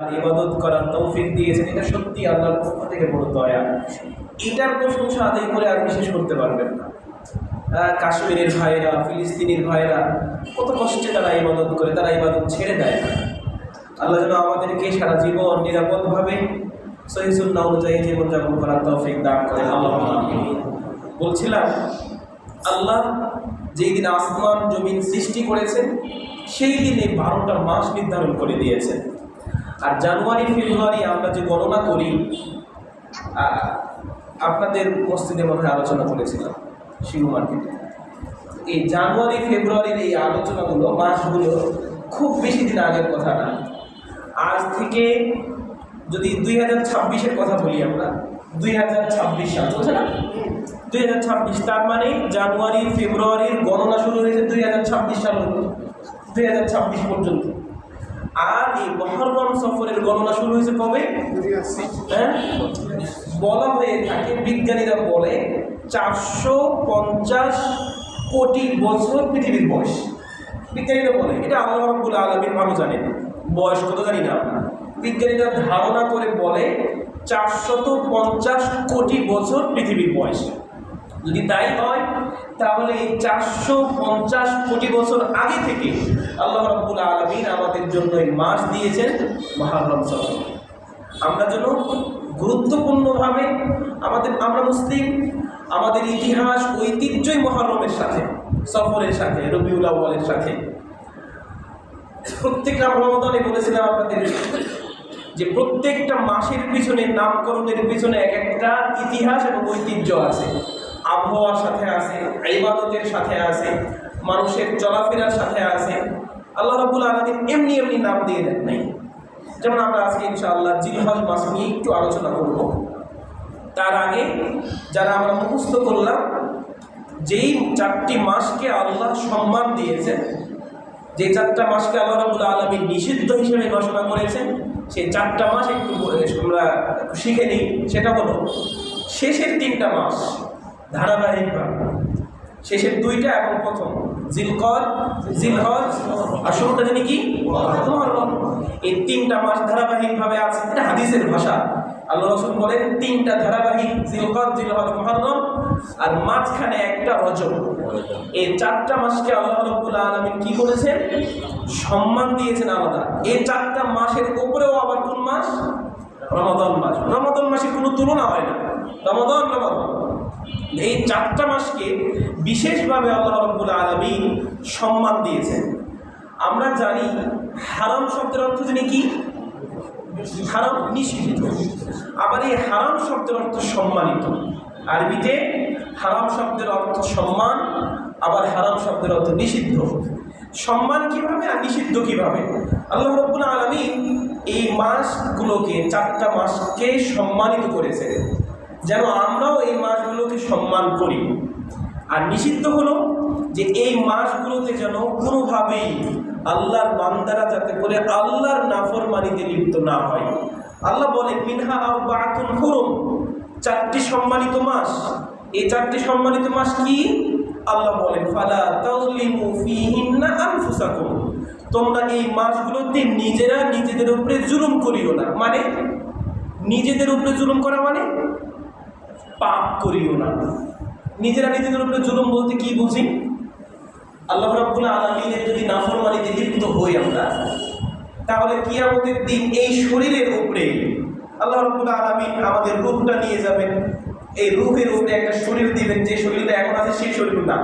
ইবাদত করার তৌফিক দিয়েছেন, এটা সত্যি আল্লাহর পক্ষ থেকে বড় দয়া। এটার প্রশংসা আদায় করে আর বিশেষ করতে পারবেন না। কাশ্মীরের ভাইরা, ফিলিস্তিনের ভাইরা কত কষ্টে তারা ইবাদত করে, তারা ইবাদত ছেড়ে দেয় না। আল্লাহ যেন আমাদেরকে সারা জীবন নিরাপদভাবে সহিহ সুন্নাহ অনুযায়ী জীবনযাপন করার তৌফিক দান করেন। আল্লাহুম্মা আমিন। বলছিলাম, আল্লাহ যেই দিন আসমান জমিন সৃষ্টি করেছেন সেই দিনে 12টা মাস নির্ধারণ করে দিয়েছেন। আর জানুয়ারি ফেব্রুয়ারি আমরা যে গণনা করি, আপনাদের মসজিদে মনে হয় আলোচনা করেছিলাম শিশু মার্কেটে। এই জানুয়ারি ফেব্রুয়ারির এই আলোচনাগুলো, মাসগুলো খুব বেশি দিন আগের কথা না। আজ থেকে যদি 2026-এর কথা বলি, আমরা 2026 সাল বুঝছে না, 2026, তার মানে জানুয়ারি ফেব্রুয়ারির গণনা শুরু হয়েছে 2026 সাল, 2026 পর্যন্ত। আর এই মুহররম সফরের গণনা শুরু হয়েছে কবে? বলা হয়ে থাকে, বিজ্ঞানীরা বলে 450 কোটি বছর পৃথিবীর বয়স। বিজ্ঞানীরা বলে, এটা আল্লাহ রাব্বুল আলামিন ভালো জানেন, বয়স কত জানি না। বিজ্ঞানীরা ধারণা করে বলে 450 কোটি বছর পৃথিবীর বয়স। যদি তাই হয় তাহলে এই 450 কোটি বছর আগে থেকে আল্লাহ রাব্বুল আলামিন আমাদের জন্য এই মাস দিয়েছেন মুহররম সফর। আমরা যেন গুরুত্বপূর্ণভাবে আমরা মুসলিম, আমাদের ইতিহাস ঐতিহ্যই মুহররমের সাথে, সফরের সাথে, রবিউল আউয়ালের সাথে। প্রত্যেকটা রমাদানে বলেছিলাম আপনাদের যে প্রত্যেকটা মাসের পিছনে, নামকরণের পিছনে এক একটা ইতিহাস এবং ঐতিহ্য আছে। আবহাওয়ার সাথে আছে, ইবাদতের সাথে আছে, মানুষের চলাফেরার সাথে আছে। আল্লাহ রাব্বুল আলামিন এমনি এমনি নাম দিয়ে দেন নাই। যেমন আমরা আজকে ইনশাআল্লাহ জিলহজ মাস নিয়ে একটু আলোচনা করব। তার আগে যারা আমরা মুখস্থ করলাম, যেই 4টি মাসকে আল্লাহ সম্মান দিয়েছেন, যে 4টা মাসকে আল্লাহ রাব্বুল আলামিন নিষিদ্ধ হিসেবে ঘোষণা করেছেন, সেই 4টা মাস একটু আমরা শিখে নিই। সেটা হলো শেষের 3টা মাস ধারাবাহিকভাবে, শেষের 2টা এবং প্রথম জিলকদ, জিলহজ, আর শুরুটা জানি কি মুহররম। এই 3টা মাস ধারাবাহিকভাবে আছে। এটা হাদিসের ভাষা। আল্লাহ রাসূল বলেন 3টা ধারাবাহিক, জিলকদ, জিলহজ, মুহররম, আর মাঝখানে একটা রজব। এই 4টা মাসকে আল্লাহ রাব্বুল আলামিন কি করেছেন? সম্মান দিয়েছেন আলাদা। এই 4টা মাসের উপরেও আবার কোন মাস? রমাদান মাস। রমাদান মাসের কোনো তুলনা হয় না। রমাদান এই 4টা মাসকে বিশেষভাবে আল্লাহ রাব্বুল আলামিন সম্মান দিয়েছেন। আমরা জানি হারাম শব্দের অর্থ জানি কি? হারাম, নিষিদ্ধ। আবার এই হারাম শব্দের অর্থ সম্মানিত। আরবিতে হারাম শব্দের অর্থ সম্মান, আবার হারাম শব্দের অর্থ নিষিদ্ধ। সম্মান কিভাবে আর নিষিদ্ধ কিভাবে? আল্লাহ রাব্বুল আলামিন এই মাসগুলোকে, 4টা মাসকে সম্মানিত করেছে যেন আমরাও এই মাসগুলোকে সম্মান করি। আর নিষিদ্ধ হলো যে এই মাসগুলোতে যেন কোনোভাবেই আল্লাহর বান্দারা যাতে করে আল্লাহর নাফরমানিতে লিপ্ত না হয়। আল্লাহ বলেন মিনহা আরবাআতুন হুরুম, 4টি সম্মানিত মাস। এই 4টি সম্মানিত মাস কি? আল্লাহ বলেন ফালা তাযলিমু ফীহিন্না আনফুসাকুম, তোমরা এই মাসগুলোতে নিজেরা নিজেদের উপরে জুলুম করিও না। মানে নিজেদের উপরে জুলুম করা মানে পাপ করিও না। নিজেরা নিজেদের উপরে জুলুম বলতে কি বুঝি? আল্লাহ রাব্বুল আলামিনের যদি নাফরমানিতে লিপ্ত হই আমরা, তাহলে কিয়ামতের দিন এই শরীরের উপরে আল্লাহ রাব্বুল আলামিন আমাদের রূহটা নিয়ে যাবেন। এই রূহের উপরে একটা শরীর দিবেন, যে শরীরটা এখন আছে সেই শরীর না,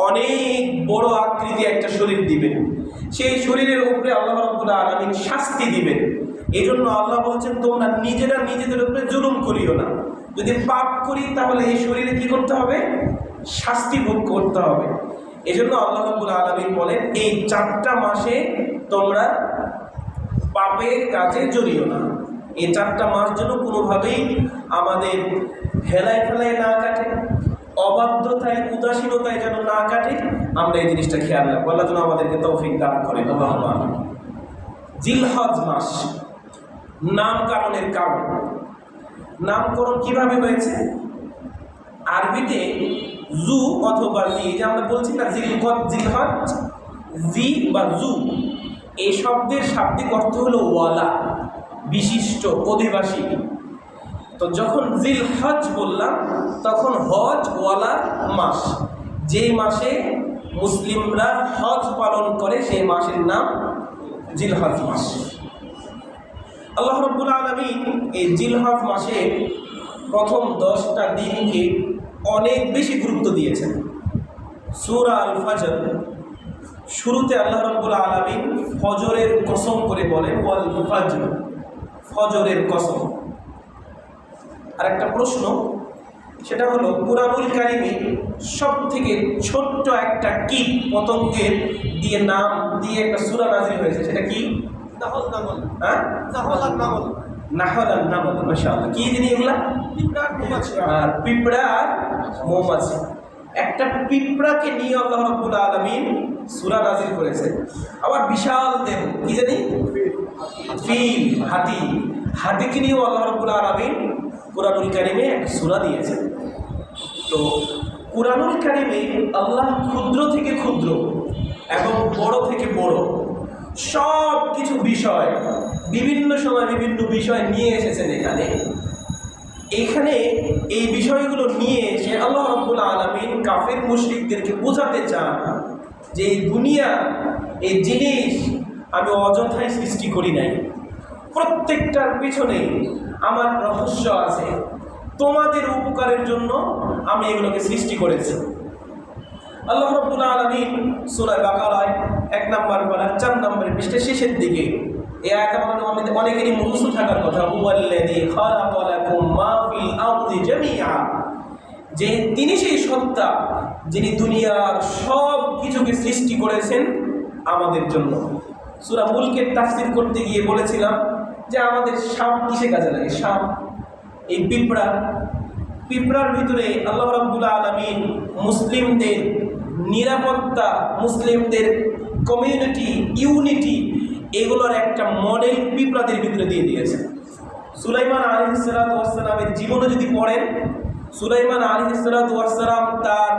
অনেক বড় আকৃতি একটা শরীর দিবেন। সেই শরীরের উপরে আল্লাহ রাব্বুল আলামিন শাস্তি দিবেন। এই জন্য আল্লাহ বলছেন তোমরা নিজেরা নিজেদের উপরে জুলুম করিও না। যদি পাপ করি তাহলে এই শরীরে কি করতে হবে? শাস্তি ভোগ করতে হবে। এই জন্য আল্লাহ রাব্বুল আলামিন বলেন এই 4টা মাসে তোমরা পাপের কাজে জড়িও না। এই 4টা মাস যেন কোনোভাবেই আমাদের হেলায় ফেলায় না কাটে, অবাধ্যতায়, উদাসীনতায় যেন না কাটে। আমরা এই জিনিসটা খেয়াল রাখবো। আল্লাহ যেন আমাদেরকে তৌফিক দান করেন। আল্লাহুম্মা আমিন। জিলহজ মাস নামকরণের কারণ, নামকরণ কিভাবে হয়েছে? আরবিতে জু অথবা জি, যে আমরা বলছি না জিলকদ, জিলহজ, জি বা জু, এই শব্দের শাব্দিক অর্থ হলো ওয়ালা, বিশিষ্ট, অধিবাসী। তো যখন জিলহজ বললাম তখন হজ ওয়ালা মাস, যেই মাসে মুসলিমরা হজ পালন করে সেই মাসের নাম জিলহজ মাস। আল্লাহ রাব্বুল আলামিন এই জিলহজ মাসে প্রথম 10টা দিনকে অনেক বেশি গুরুত্ব দিয়েছেন। সূরা আল ফজর শুরুতে আল্লাহ রাব্বুল আলামিন ফজরের কসম করে বলেন, ওয়াল ফজর, ফজরের কসম। আর একটা প্রশ্ন, সেটা হলো কুরআনুল কারীমে সব থেকে ছোট্ট একটা কীট পতঙ্গের দিয়ে নাম দিয়ে একটা সূরা নাযিল হয়েছে, সেটা কি? নাহল। হ্যাঁ, নাহল আর নামল। নাহল আর নামল, মাশাআল্লাহ। কি জিনিস এগুলা? পিঁপড়া আর মৌমাছি। আর পিঁপড়া আর মৌমাছি। একটা পিঁপড়াকে নিয়ে আল্লাহ রাব্বুল আলামিন সূরা নাযিল করেছেন। আবার বিশাল দেহ, কি জানি, ফিল, হাতি। হাতিকে নিয়েও আল্লাহ রাব্বুল আলামিন কুরআনুল কারীমে একটা সূরা দিয়েছেন। তো কুরআনুল কারীমে আল্লাহ ক্ষুদ্র থেকে ক্ষুদ্র এবং বড় থেকে বড় সব কিছু বিষয় বিভিন্ন সময় বিভিন্ন বিষয় নিয়ে এসেছেন। এখানে এই বিষয়গুলো নিয়ে এসে আল্লাহ রাব্বুল আলামিন কাফের মুশরিকদেরকে বোঝাতে চান যে এই দুনিয়া, এই জিনিস আমি অযথাই সৃষ্টি করি নাই, প্রত্যেকটার পিছনে আমার রহস্য আছে, তোমাদের উপকারের জন্য আমি এগুলোকে সৃষ্টি করেছি। আল্লাহ রাব্বুল আলামিন সূরা বাকারায় 1 নম্বর পারা 4 নম্বরের পৃষ্ঠার শেষের দিকে এই আয়াতটা আমাদের অনেকেরই মুখস্থ থাকার কথা, হুয়াল্লাযী খালাকা লাকুম মা ফিল আরদি জামিআ, যে তিনি সেই সত্তা যিনি দুনিয়ার সব কিছুকে সৃষ্টি করেছেন আমাদের জন্য। সূরা মুলকের তাফসীর করতে গিয়ে বলেছিলাম যে আমাদের সাপ কিসে কাজে লাগে? সাপ, এই পিঁপড়ার ভিতরে আল্লাহ রাব্বুল আলামিন মুসলিমদের নিরাপত্তা, মুসলিমদের কমিউনিটি, ইউনিটি, এগুলোর একটা মডেল পিঁপড়াদের ভিতরে দিয়ে দিয়েছে। সুলাইমান আলাইহিস সালাতু ওয়াস সালামের জীবনে যদি পড়েন, সুলাইমান আলাইহিস সালাতু ওয়াস সালাম তার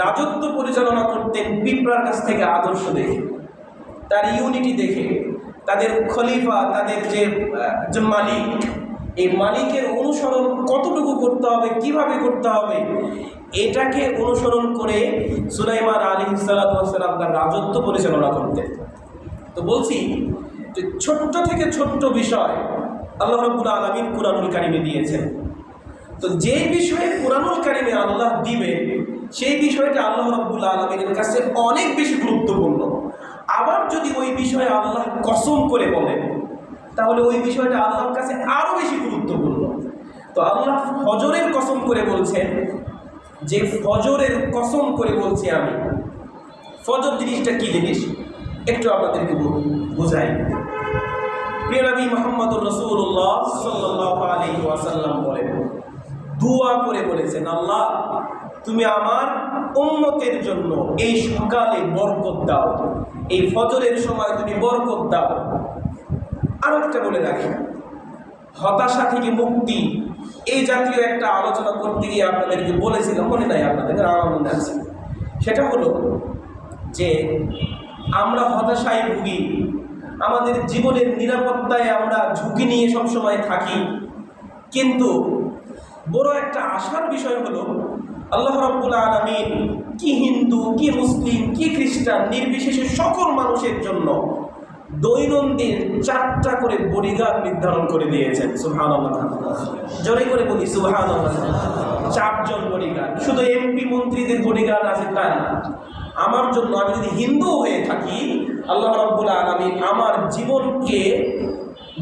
রাজত্ব পরিচালনা করতেন পিঁপড়ার কাছ থেকে আদর্শ দেখে, তার ইউনিটি দেখে, তাদের খলিফা, তাদের যে মালিক, এই মালিকের অনুসরণ কতটুকু করতে হবে, কিভাবে করতে হবে, এটাকে অনুসরণ করে সুলাইমান আলাইহিস সালাতু ওয়াস সালাম তার রাজত্ব পরিচালনা করতেন। তো বলছি যে ছোট্ট থেকে ছোট্ট বিষয় আল্লাহ রাব্বুল আলামিন কুরআনুল কারীমে দিয়েছেন। তো যে বিষয়ে কুরআনুল কারীমে আল্লাহ দিবেন সেই বিষয়টা আল্লাহ রাব্বুল আলামিনের কাছে অনেক বেশি গুরুত্বপূর্ণ। আবার যদি ওই বিষয়ে আল্লাহ কসম করে বলেন তাহলে ওই বিষয়টা আল্লাহর কাছে আরও বেশি গুরুত্বপূর্ণ। তো আল্লাহ ফজরের কসম করে বলছেন যে ফজরের কসম করে বলছি আমি। ফজর জিনিসটা কি জিনিস একটু আপনাদেরকে বোঝাই। প্রিয় নবী মুহাম্মদুর রাসূলুল্লাহ সাল্লাল্লাহু আলাইহি ওয়াসাল্লাম বলেন, দুআ করে বলেছেন, আল্লাহ তুমি আমার উম্মতের জন্য এই সকালে বরকত দাও, এই ফজরের সময় তুমি বরকত দাও। আর একটা বলে রাখি, হতাশা থেকে মুক্তি, এই জাতীয় একটা আলোচনা করতে গিয়ে আপনাদেরকে বলেছিলাম, মনে নাই আপনাদের? আমার মনে আছে। সেটা হলো যে আমরা হতাশায় ভুগি, আমাদের জীবনের নিরাপত্তায় আমরা ঝুঁকি নিয়ে সবসময় থাকি, কিন্তু বড় একটা আশার বিষয় হলো আল্লাহ রাব্বুল আলামিন কি হিন্দু, কি মুসলিম, কি খ্রিস্টান নির্বিশেষে সকল মানুষের জন্য দৈনন্দিন 4টা করে বডিগার্ড নির্ধারণ করে দিয়েছেন। সুবহানাল্লাহ, জোরে করে বলি সুবহানাল্লাহ। 4 জন বডিগার্ড, শুধু এমপি মন্ত্রীদের বডিগার্ড আছে তা না। আমার জন্য, আমি যদি হিন্দু হয়ে থাকি, আল্লাহ রাব্বুল আলামিন আমার জীবনকে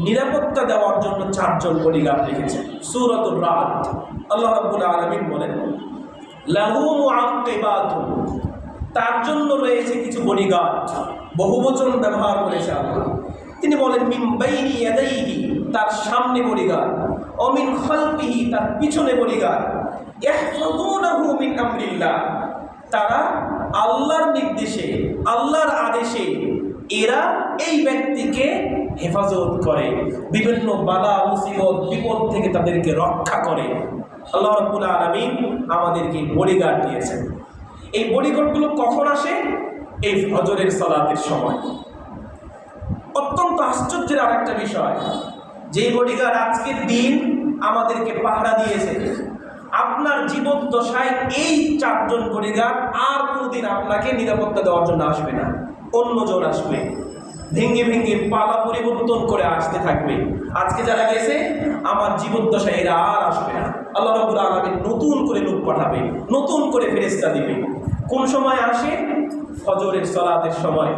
নিরাপত্তা দেওয়ার জন্য 4 জন বডিগার্ড রেখেছেন। সূরাতুর রাদ আল্লাহ রাব্বুল আলামিন বলেন, লাহু মুআক্কিবাতুন, তার জন্য রয়েছে কিছু বডিগার্ড। বহুবচন ব্যবহার করেছে আল্লাহ। তিনি বলেন মিন বাইনি ইয়াদাইহি, তার সামনে বডিগার্ড, ও মিন খালফিহি, তার পিছনে বডিগার্ড, ইহফাযুনাহু মিন আমরিল্লাহ, তারা আল্লাহর নির্দেশে, আল্লাহর আদেশে এরা এই ব্যক্তিকে হেফাজত করে, বিভিন্ন বালা মুসিবত বিপদ থেকে তাদেরকে রক্ষা করে। আল্লাহ রাব্বুল আলামিন আমাদেরকে বডিগার্ড দিয়েছেন। এই বডিগার্ডগুলো কখন আসে? এই ফজরের সালাতের সময়। আশ্চর্যের আর একটা বিষয়, যেই বডিগার্ড আজকের দিন আমাদেরকে পাহারা দিয়েছে, আপনার জীবদ্দশায় এই 4 জন বডিগার্ড আর কোনোদিন আপনাকে নিরাপত্তা দেওয়ার জন্য আসবে না, অন্যজন আসবে, ভেঙে ভেঙে পালা পরিবর্তন করে আসতে থাকবে। আজকে যারা গেছে আমার জীবদ্দশায় এরা আর আসবে না। আল্লাহ রাব্বুল আলামিন নতুন করে লোক পাঠাবে, নতুন করে ফেরেশতা দিবে। কোন সময় আসে? ফজরের সালাতের সময়।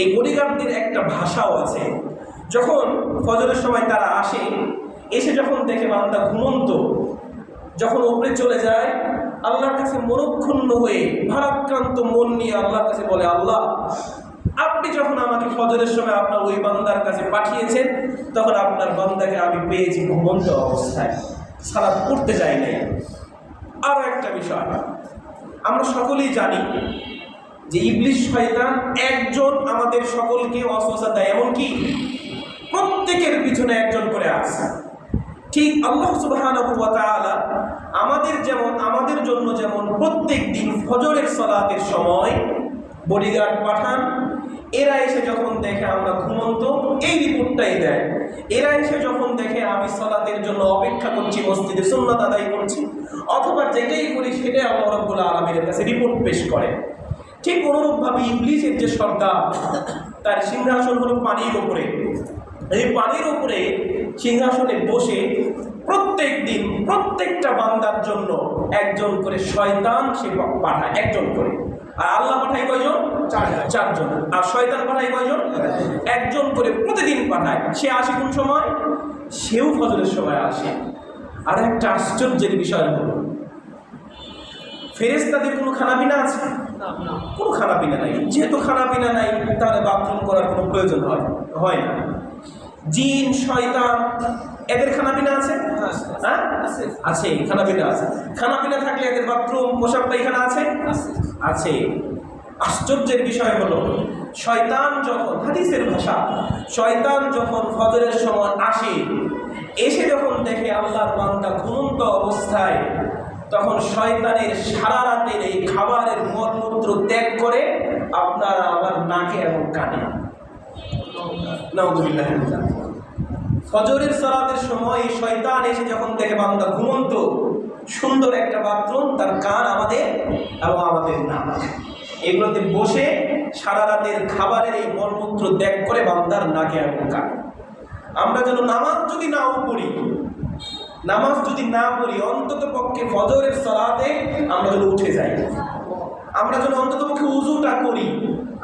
এই বডিগার্ডদের একটা ভাষাও আছে। যখন ফজরের সময় তারা আসে, এসে যখন দেখে বান্দা ঘুমন্ত, যখন উপরে চলে যায়, আল্লাহর কাছে মনক্ষুণ্ণ হয়ে ভারাক্রান্ত মন নিয়ে আল্লাহর কাছে বলে, আল্লাহ আপনি যখন আমাকে ফজরের সময় আপনার ওই বান্দার কাছে পাঠিয়েছেন, তখন আপনার বান্দাকে আমি পেয়েছি ঘুমন্ত অবস্থায়, সালাত পড়তে যাই নাই। আরও একটা বিষয়, আমরা সকলেই জানি যে ইবলিস শয়তান একজন আমাদের সকলকে ওয়াসওয়াসা দেয়, এমনকি প্রত্যেকের পিছনে একজন করে আছে। ঠিক আল্লাহ সুবহানাহু ওয়া তাআলা আমাদের জন্য যেমন প্রত্যেক দিন ফজরের সালাতের সময় বডিগার্ড পাঠান, এরা এসে যখন দেখে আমরা ঘুমন্ত, এই রিপোর্টটাই দেয়। এরা এসে যখন দেখে আমি সালাতের জন্য অপেক্ষা করছি, মসজিদে সুন্নাত আদায় করছি, অথবা যেটাই করি সেটাই আল্লাহ রাব্বুল আলামিনের কাছে রিপোর্ট পেশ করে। ঠিক অনুরূপভাবে ইবলিসের যে সর্দার, তার সিংহাসন হলো পানির উপরে। এই পানির উপরে সিংহাসনে বসে প্রত্যেক দিন প্রত্যেকটা বান্দার জন্য একজন করে শয়তান সে পাঠায়, একজন করে। আর আল্লাহ পাঠায় কয়জন? 4 জন। আর শয়তান পাঠায় কয়জন? একজন করে প্রতিদিন পাঠায়। সে আসে কোন সময়? সেও ফজরের সময় আসে। আর একটা আশ্চর্যের বিষয় হলো, ফেরেশতাদের কোনো খানাপিনা আছে? কোনো খানাপিনা নাই। যেহেতু খানাপিনা নাই, তাহলে বাথরুম করার কোনো প্রয়োজন হয় না। জিন, শয়তান, এদের খানাপিনা আছে? হ্যাঁ আছে, খানাপিনা আছে। খানাপিনা থাকলে এদের বাথরুম, পোশাক পায়খানা আছে? আছে। আশ্চর্যের বিষয় হলো, শয়তান যখন, হাদিসের ভাষা, শয়তান যখন ফজরের সময় আসে, এসে যখন দেখে আল্লাহর বান্দা ঘুমন্ত অবস্থায়, তখন শয়তানের সারা রাতের এই খাবারের মলমূত্র ত্যাগ করে আপনারা আমার নাকে এবং কানে। নাউযুবিল্লাহ। ফজরের সালাতের সময় শয়তান এসে যখন দেখে বান্দা ঘুমন্ত, সুন্দর একটা বাথরুম, তার কান আমাদের এবং আমাদের নাক, এগুলোতে বসে সারা রাতের খাবারের এই মলমূত্র ত্যাগ করে বান্দার নাকে এবং কানে। আমরা যেন নামাজ যদি নাও পড়ি, অন্তত পক্ষে ফজরের সালাতে আমরা যেন উঠে যাই, আমরা যেন অন্তত পক্ষে উযুটা করি,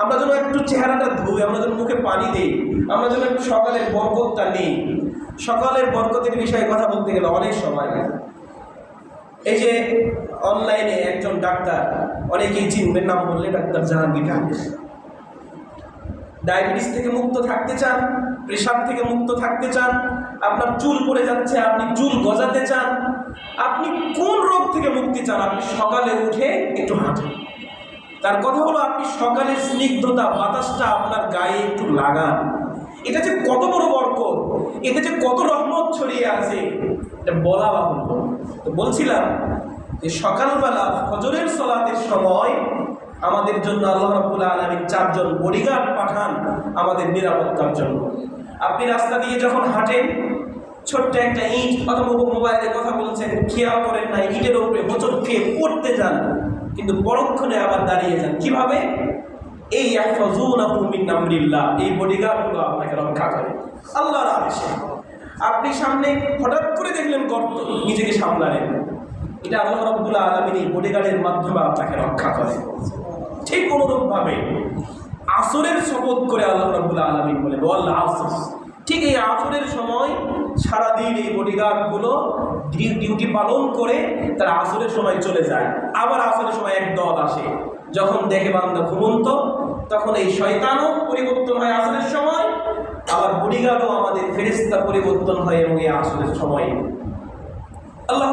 আমরা যেন একটু চেহারাটা ধুই, আমরা যেন মুখে পানি দিই, আমরা যেন একটু সকালের বরকতটা নিই। সকালের বরকতের বিষয়ে কথা বলতে গেলে অনেক সময় লাগে। এই যে অনলাইনে একজন ডাক্তার, অনেকেই চিনবেন, নাম বললে ডাক্তার জাহাঙ্গীর আহমেদ, ডায়াবেটিস থেকে মুক্ত থাকতে চান, প্রেশার থেকে মুক্ত থাকতে চান, আপনার চুল পড়ে যাচ্ছে, আপনি চুল গজাতে চান, আপনি কোন রোগ থেকে মুক্তি চান, আপনি সকালে উঠে একটু হাঁটেন। তার কথা হলো, আপনি সকালের স্নিগ্ধতা বাতাসটা আপনার গায়ে একটু লাগান। এটা যে কত বড় বরকত, এতে যে কত রহমত ছড়িয়ে আছে, এটা বলা বাহুল্য। তো বলছিলাম যে সকালবেলা ফজরের সালাতের সময় আমাদের জন্য আল্লাহ রাব্বুল আলামিন 4 জন বডিগার্ড পাঠান আমাদের নিরাপত্তার জন্য। আপনি রাস্তা দিয়ে যখন হাঁটেন, ছোট্ট একটা ইট অথবা মোবাইলে কথা বলছেন, খেয়াল করেন না, ইটের উপরে হোঁচট খেয়ে পড়তে যান, কিন্তু পরক্ষণে আবার দাঁড়িয়ে যান। কিভাবে? এই ইয়াহফাযুনাহু মিন আমরিল্লাহ, এই বডিগার্ডগুলো আপনাকে রক্ষা করে আল্লাহর আদেশে। আপনি সামনে হঠাৎ করে দেখলেন গর্ত, নিজেকে সামলালেন, এটা আল্লাহ রাব্বুল আলামিন এই বডিগার্ডের মাধ্যমে আপনাকে রক্ষা করে। ঠিক অনুরূপভাবে আসরের শপথ করে আল্লাহ রাব্বুল আলামিন বলে, ওয়াল আসর, ঠিক এই আসরের সময় সারাদিন এই বডিগার্ডগুলো ডিউটি পালন করে তারা আসরের সময় চলে যায়। আবার আসরের সময় এক দল আসে, যখন দেখে বান্দা ঘুমন্ত, তখন এই শয়তানও পরিবর্তন হয় আসরের সময়, আবার বডিগার্ডও আমাদের ফেরেশতা পরিবর্তন হয় এবং এই আসরের সময় আল্লাহ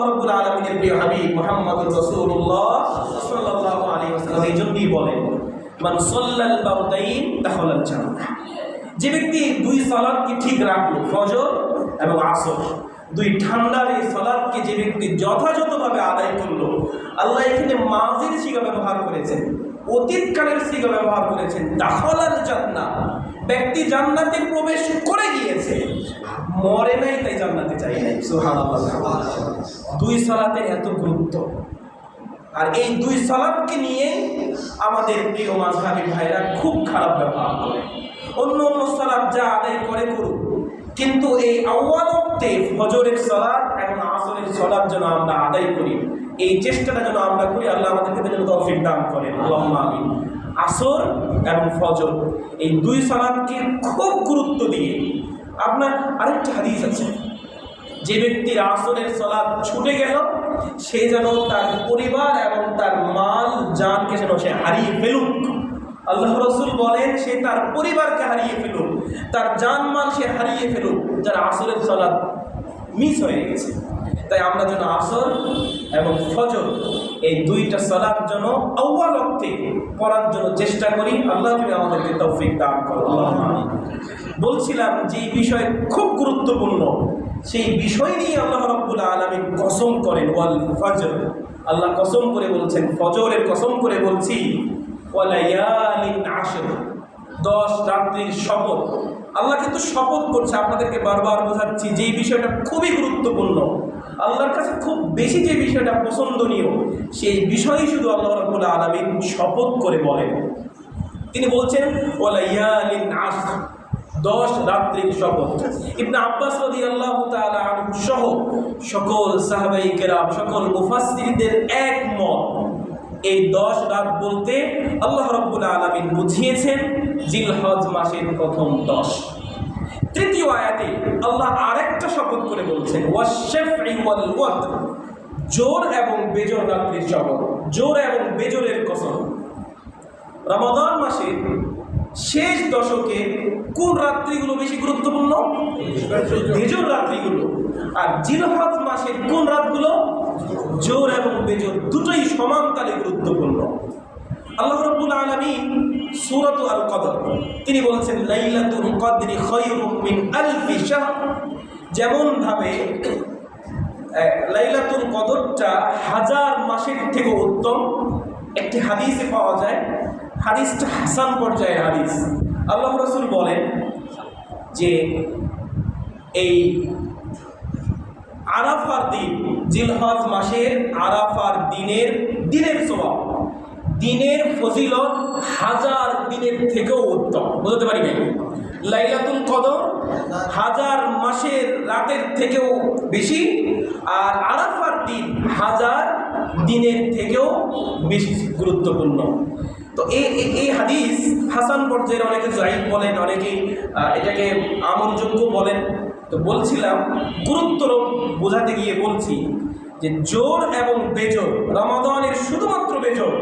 রাব্বুল আলামিনের প্রিয় হাবিব মুহাম্মদুর রাসূলুল্লাহ সাল্লাল্লাহু আলাইহি ওয়াসাল্লাম এই জন্যই বলেন, মান সাল্লাল বারদাইন দাখালাল জান্নাহ। যে ব্যক্তি 2 সালাতকে ঠিক রাখলো, ফজর এবং আসর, 2 ঠান্ডার এই সালাতকে যে ব্যক্তি যথাযথভাবে আদায় করলো, আল্লাহ এখানে মাজির সিগা ব্যবহার করেছেন। অতীতকালের সিগা ব্যবহার করেছেন, দাখালাল জান্নাহ, ব্যক্তি জান্নাতে প্রবেশ করে গিয়েছে, মরে নাই তাই জান্নাতে চাই নাই। সুবহানাল্লাহ। দুই সালাতের এত গুরুত্ব, আর এই দুই সালাতকে নিয়ে আমাদের প্রিয় মাযহাবী ভাইরা খুব খারাপ ব্যবহার করে। অন্য অন্য সালাত যা আদায় করে করুক, কিন্তু এই আউয়াল ওয়াক্তে ফজরের সালাত এবং আসরের সালাত যেন আমরা আদায় করি, এই চেষ্টাটা যেন আমরা করি। আল্লাহ আমাদেরকে যেন তৌফিক দান করেন, আল্লাহুম্মা আমিন। আসর এবং ফজর এই দুই সালাতকে খুব গুরুত্ব দিয়ে, আপনার আরেকটা হাদিস আছে, যে ব্যক্তির আসরের সালাত ছুটে গেল সে যেন তার পরিবার এবং তার মাল জানকে যেন সে হারিয়ে ফেলুক। আল্লাহ রাসূল বলেন সে তার পরিবারকে হারিয়ে ফেলুক, তার জান মাল সে হারিয়ে ফেলুক, যার আসরের সালাত মিস হয়ে গেছে। তাই আমরা যেন আসর এবং ফজর এই দুইটা সালাত যেন আউয়াল ওয়াক্তে পড়ার জন্য চেষ্টা করি। আল্লাহ তুমি আমাদেরকে তৌফিক দান করো, আল্লাহুম্মা আমিন। বলছিলাম যে বিষয় খুব গুরুত্বপূর্ণ, সেই বিষয় নিয়ে আল্লাহ রাব্বুল আলামিন কসম করেন, ওয়াল ফজর, আল্লাহ কসম করে বলছেন, ফজরের কসম করে বলছি, ওয়ালায়ালিন আশর, 10 রাত্রির শপথ। আল্লাহ কিন্তু শপথ করছে, আপনাদেরকে বারবার বোঝাচ্ছি যে বিষয়টা খুবই গুরুত্বপূর্ণ, আল্লাহর কাছে খুব বেশি যে বিষয়টা পছন্দনীয়, সেই বিষয়ই শুধু আল্লাহ রাব্বুল আলামিন শপথ করে বলেন। তিনি বলছেন ওয়ালায়ালিন আশর, 10 রাত্রির শপথ। ইবনে আব্বাস রাদিয়াল্লাহু তাআলা আনহু সহ সকল সাহাবায়ে কেরাম, সকল মুফাসসিরদের একমত, এই 10 রাত বলতে আল্লাহ রাব্বুল আলামিন বুঝিয়েছেন জিলহজ মাসের প্রথম 10। তৃতীয় আয়াতে আল্লাহ আরেকটা শপথ করে বলছেন, ওয়াশ-শাফঈ ওয়াল ওয়াতর, জোর এবং বেজোর রাত্রির শপথ, জোর এবং বেজোরের কসম। রমাদান মাসের শেষ দশকে কোন রাত্রিগুলো বেশি গুরুত্বপূর্ণ? বেজোর রাত্রিগুলো। আর জিলহজ মাসের কোন রাতগুলো? জোর এবং বেজোর, দুটোই সমান তালে গুরুত্বপূর্ণ। আল্লাহ রাব্বুল আলামিন সূরাত আল কদর তিনি বলেছেন, লাইলাতুল কদরি খায়রুম মিন আলফি শাহর, যেমন ভাবে লাইলাতুল কদরটা 1000 মাসের থেকে উত্তম। একটি হাদিসে পাওয়া যায়, হাদিসটা হাসান পর্যায়ের হাদিস। আল্লাহ রাসূল বলেন যে এই আরাফার দিন, জিলহজ মাসের আরাফার দিনের সওয়াব, দিনের ফজিলত 1000 দিনের থেকেও উত্তম। বুঝতে পারি নাই? লাইলাতুল কদর 1000 মাসের রাতের থেকেও বেশি, আর আরাফার দিন 1000 দিনের থেকেও বেশি গুরুত্বপূর্ণ। তো এই হাদিস হাসান পর্যায়ের, অনেকে যায়িফ বলেন, অনেকে এটাকে আমলযোগ্য বলেন। তো বলছিলাম গুরুত্ব বোঝাতে গিয়ে বলছি যে জোর এবং বেজোর, রমাদানের শুধুমাত্র বেজোর,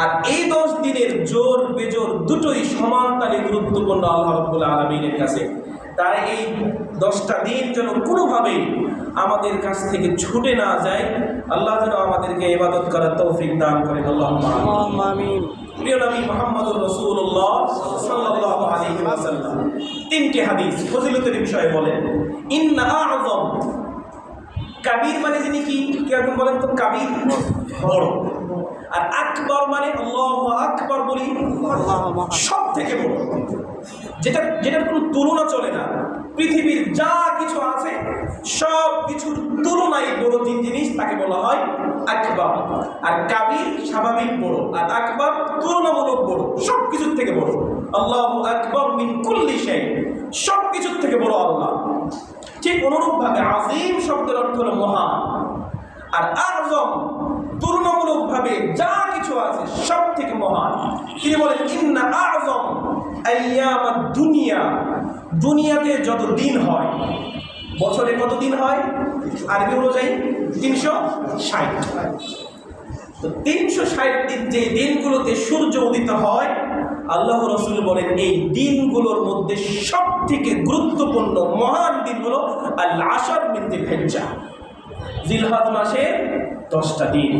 আর এই 10 দিনের জোর বেজোর দুটোই সমান তালে গুরুত্বপূর্ণ আল্লাহ রাব্বুল আলামিনের কাছে। তাই এই 10টা দিন যেন কোনোভাবেই আমাদের কাছ থেকে ছুটে না যায়। আল্লাহ যেন আমাদেরকে ইবাদত করার তৌফিক দান করেন, আল্লাহুম্মা আমিন। প্রিয় নবী মুহাম্মদুর রাসূলুল্লাহ সাল্লাল্লাহু আলাইহি ওয়াসাল্লাম 3টি হাদিস ফজিলতের বিষয়ে বলেন, ইন্না আ'যাম, কাবীর মানে যিনি কি কিরকম বলেন তো? কাবীর বড়, আর আকবার মানে আল্লাহু আকবার বলি সব থেকে বড়, যেটার কোনো তুলনা চলে না। পৃথিবীর যা কিছু আছে সব কিছুর তুলনায় বড় যে জিনিস তাকে বলা হয় আকবার। আর কাবীর স্বাভাবিক বড়, আর আকবার তুলনামূলক বড়, সব কিছুর থেকে বড়। আল্লাহু আকবার মিন কুল্লি শাই, সব কিছুর থেকে বড় আল্লাহ। ঠিক অনুরূপভাবে আযীম শব্দের অর্থ হলো মহান, আর আযম তুলনামূলকভাবে যা কিছু আছে সব থেকে মহান। তিনি বলেন, ইন্না আযম আইয়ামাদ দুনিয়া, দুনিয়াতে যত দিন হয়, বছরে কত দিন হয়? আরবি অনুযায়ী 360। তো 360 দিন, যে দিনগুলোতে সূর্য উদিত হয়, আল্লাহ রাসূল বলেন এই দিনগুলোর মধ্যে সব থেকে গুরুত্বপূর্ণ মহান দিন হলো আল আশর মিন যিলহিজ্জাহ, জিলহজ মাসের 10টা দিন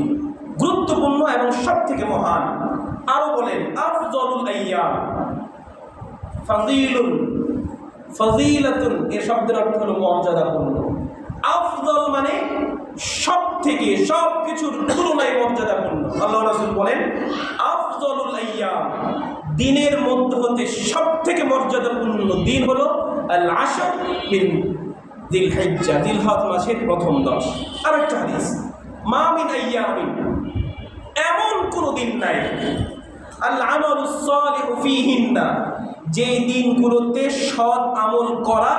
গুরুত্বপূর্ণ এবং সব থেকে মহান। আরো বলেন, আফযলুল আইয়াম, ফাযিলুন, ফাযিলাতুন এর শব্দের অর্থ হলো মর্যাদাপূর্ণ। আফদল মানে সব থেকে, সব কিছুর তুলনায় মর্যাদাপূর্ণ। আল্লাহ রাসূল বলেন আফদলুল আইয়াম, দিনের মধ্যে হতে সব থেকে মর্যাদাপূর্ণ দিন হলো আল আশর মিন যিলহিজ্জা, যিলহজ মাসের প্রথম 10। আরেকটা হাদিস, মা মিন আইয়ামিন, এমন কোনো দিন নাই, আল আমালুস সালিহু ফীহিন্না, যে দিনগুলোতে সৎ আমল করা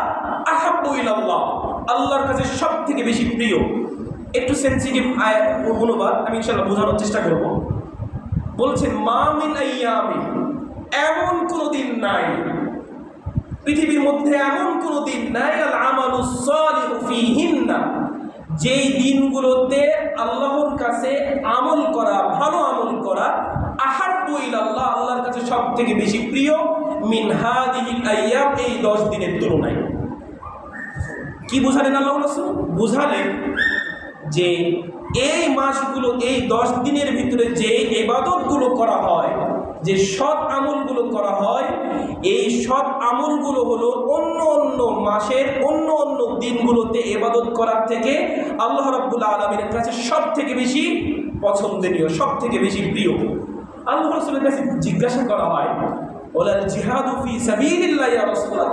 আহাব্বু ইলাল্লাহ, আল্লাহর কাছে সব থেকে বেশি প্রিয়। একটু সেন্সিটিভ অনুবাদ, আমি ইনশাআল্লাহ বোঝানোর চেষ্টা করব। বলছেন মা মিন আইয়ামিন, এমন কোনো দিন নাই, পৃথিবীর মধ্যে এমন কোনো দিন নাই, আল আমালুস সালিহু ফীহিন্না, যেই দিনগুলোতে আল্লাহর কাছে আমল করা, ভালো আমল করা আহাব্বু ইলাল্লাহ, আল্লাহর কাছে সব থেকে বেশি প্রিয়, মিন হাদিহিল আইয়াম, এই 10 দিনের তুলনায়। কি বুঝালেন আল্লাহ রাসূল? বুঝালেন যে এই মাসগুলো, এই 10 দিনের ভিতরে যে ইবাদতগুলো করা হয়, যে সৎ আমলগুলো করা হয়, এই সৎ আমলগুলো হলো অন্য অন্য মাসের অন্য অন্য দিনগুলোতে ইবাদত করার থেকে আল্লাহ রাব্বুল আলামিনের কাছে সব থেকে বেশি পছন্দনীয়, সব থেকে বেশি প্রিয়। আল্লাহ রাসূলের কাছে জিজ্ঞাসা করা হয়, ওয়ালাল জিহাদু ফি সাবিলিল্লাহ ইয়া রাসূলুল্লাহ,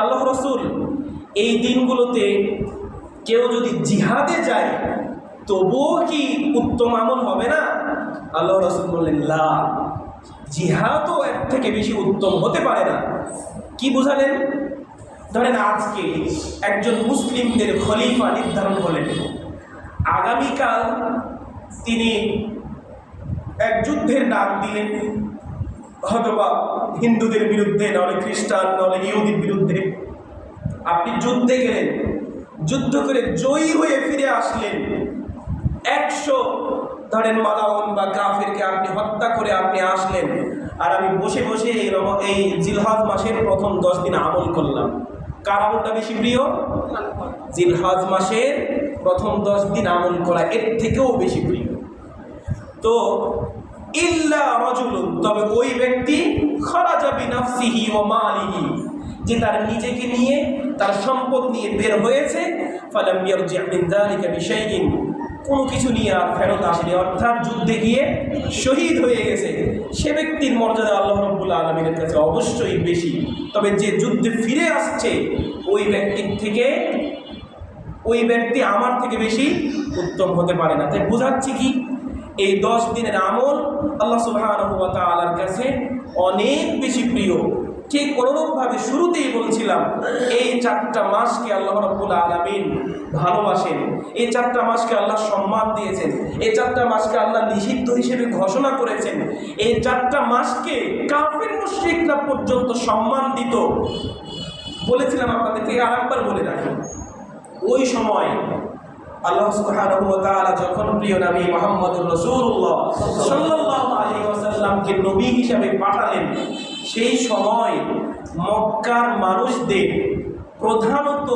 আল্লাহ রাসূল এই দিনগুলোতে কেউ যদি জিহাদে যায় তবুও কি উত্তম আমল হবে না? আল্লাহ রাসূল বললেন লা, জিহাদও এর থেকে বেশি উত্তম হতে পারে না। কি বুঝালেন? ধরেন আজকে একজন মুসলিমদের খলিফা নির্ধারণ হলেন, আগামীকাল তিনি এক যুদ্ধের ডাক দিলেন, হয়তোবা হিন্দুদের বিরুদ্ধে, নাহলে খ্রিস্টান, নাহলে ইহুদির বিরুদ্ধে। আপনি যুদ্ধে গেলেন, যুদ্ধ করে জয়ী হয়ে ফিরে আসলেন, 100 ধরেন মালাউন বা কাফিরকে আপনি হত্যা করে আপনি আসলেন, আর আমি বসে বসে এই জিলহজ মাসের প্রথম 10 দিন আমল করলাম। কার আমলটা বেশি প্রিয়? জিলহজ মাসের প্রথম 10 দিন আমল করা এর থেকেও বেশি প্রিয়। তো ইল্লা রাজুলুন, তবে ওই ব্যক্তি খারাজা বিনাফসিহি ওয়া মালিহি, যে তার নিজেকে নিয়ে, তার সম্পদ নিয়ে বের হয়েছে, ফালাম ইয়ারজি মিন যালিকা বিশাইইন, কোনো কিছু নিয়ে আর ফেরত আসেনি, অর্থাৎ যুদ্ধে গিয়ে শহীদ হয়ে গেছে, সে ব্যক্তির মর্যাদা আল্লাহ রাব্বুল আলামিনের কাছে অবশ্যই বেশি। তবে যে যুদ্ধে ফিরে আসছে ওই ব্যক্তির থেকে, ওই ব্যক্তি আমার থেকে বেশি উত্তম হতে পারে না। তাই বোঝাচ্ছি কি, এই 10 দিনের আমল আল্লাহ সুবহানাহু ওয়া তাআলার কাছে অনেক বেশি প্রিয়। ঠিক অনুরূপভাবে শুরুতেই বলছিলাম, এই 4টা মাসকে আল্লাহ রাব্বুল আলামিন ভালোবাসেন, এই 4টা মাসকে আল্লাহ সম্মান দিয়েছেন, এই 4টা মাসকে আল্লাহ নিষিদ্ধ হিসেবে ঘোষণা করেছেন, এই 4টা মাসকে কাফির মুশরিকরা পর্যন্ত সম্মান দিত। বলেছিলাম আপনাদেরকে, আরেকবার বলে রাখি, ওই সময় আল্লাহ সুবহানাহু ওয়া তাআলা যখন প্রিয় নবী মুহাম্মদুর রাসূলুল্লাহ সাল্লাল্লাহু আলাইহি ওয়াসাল্লামকে নবী হিসেবে পাঠালেন, সেই সময় মক্কার মানুষদের প্রধানত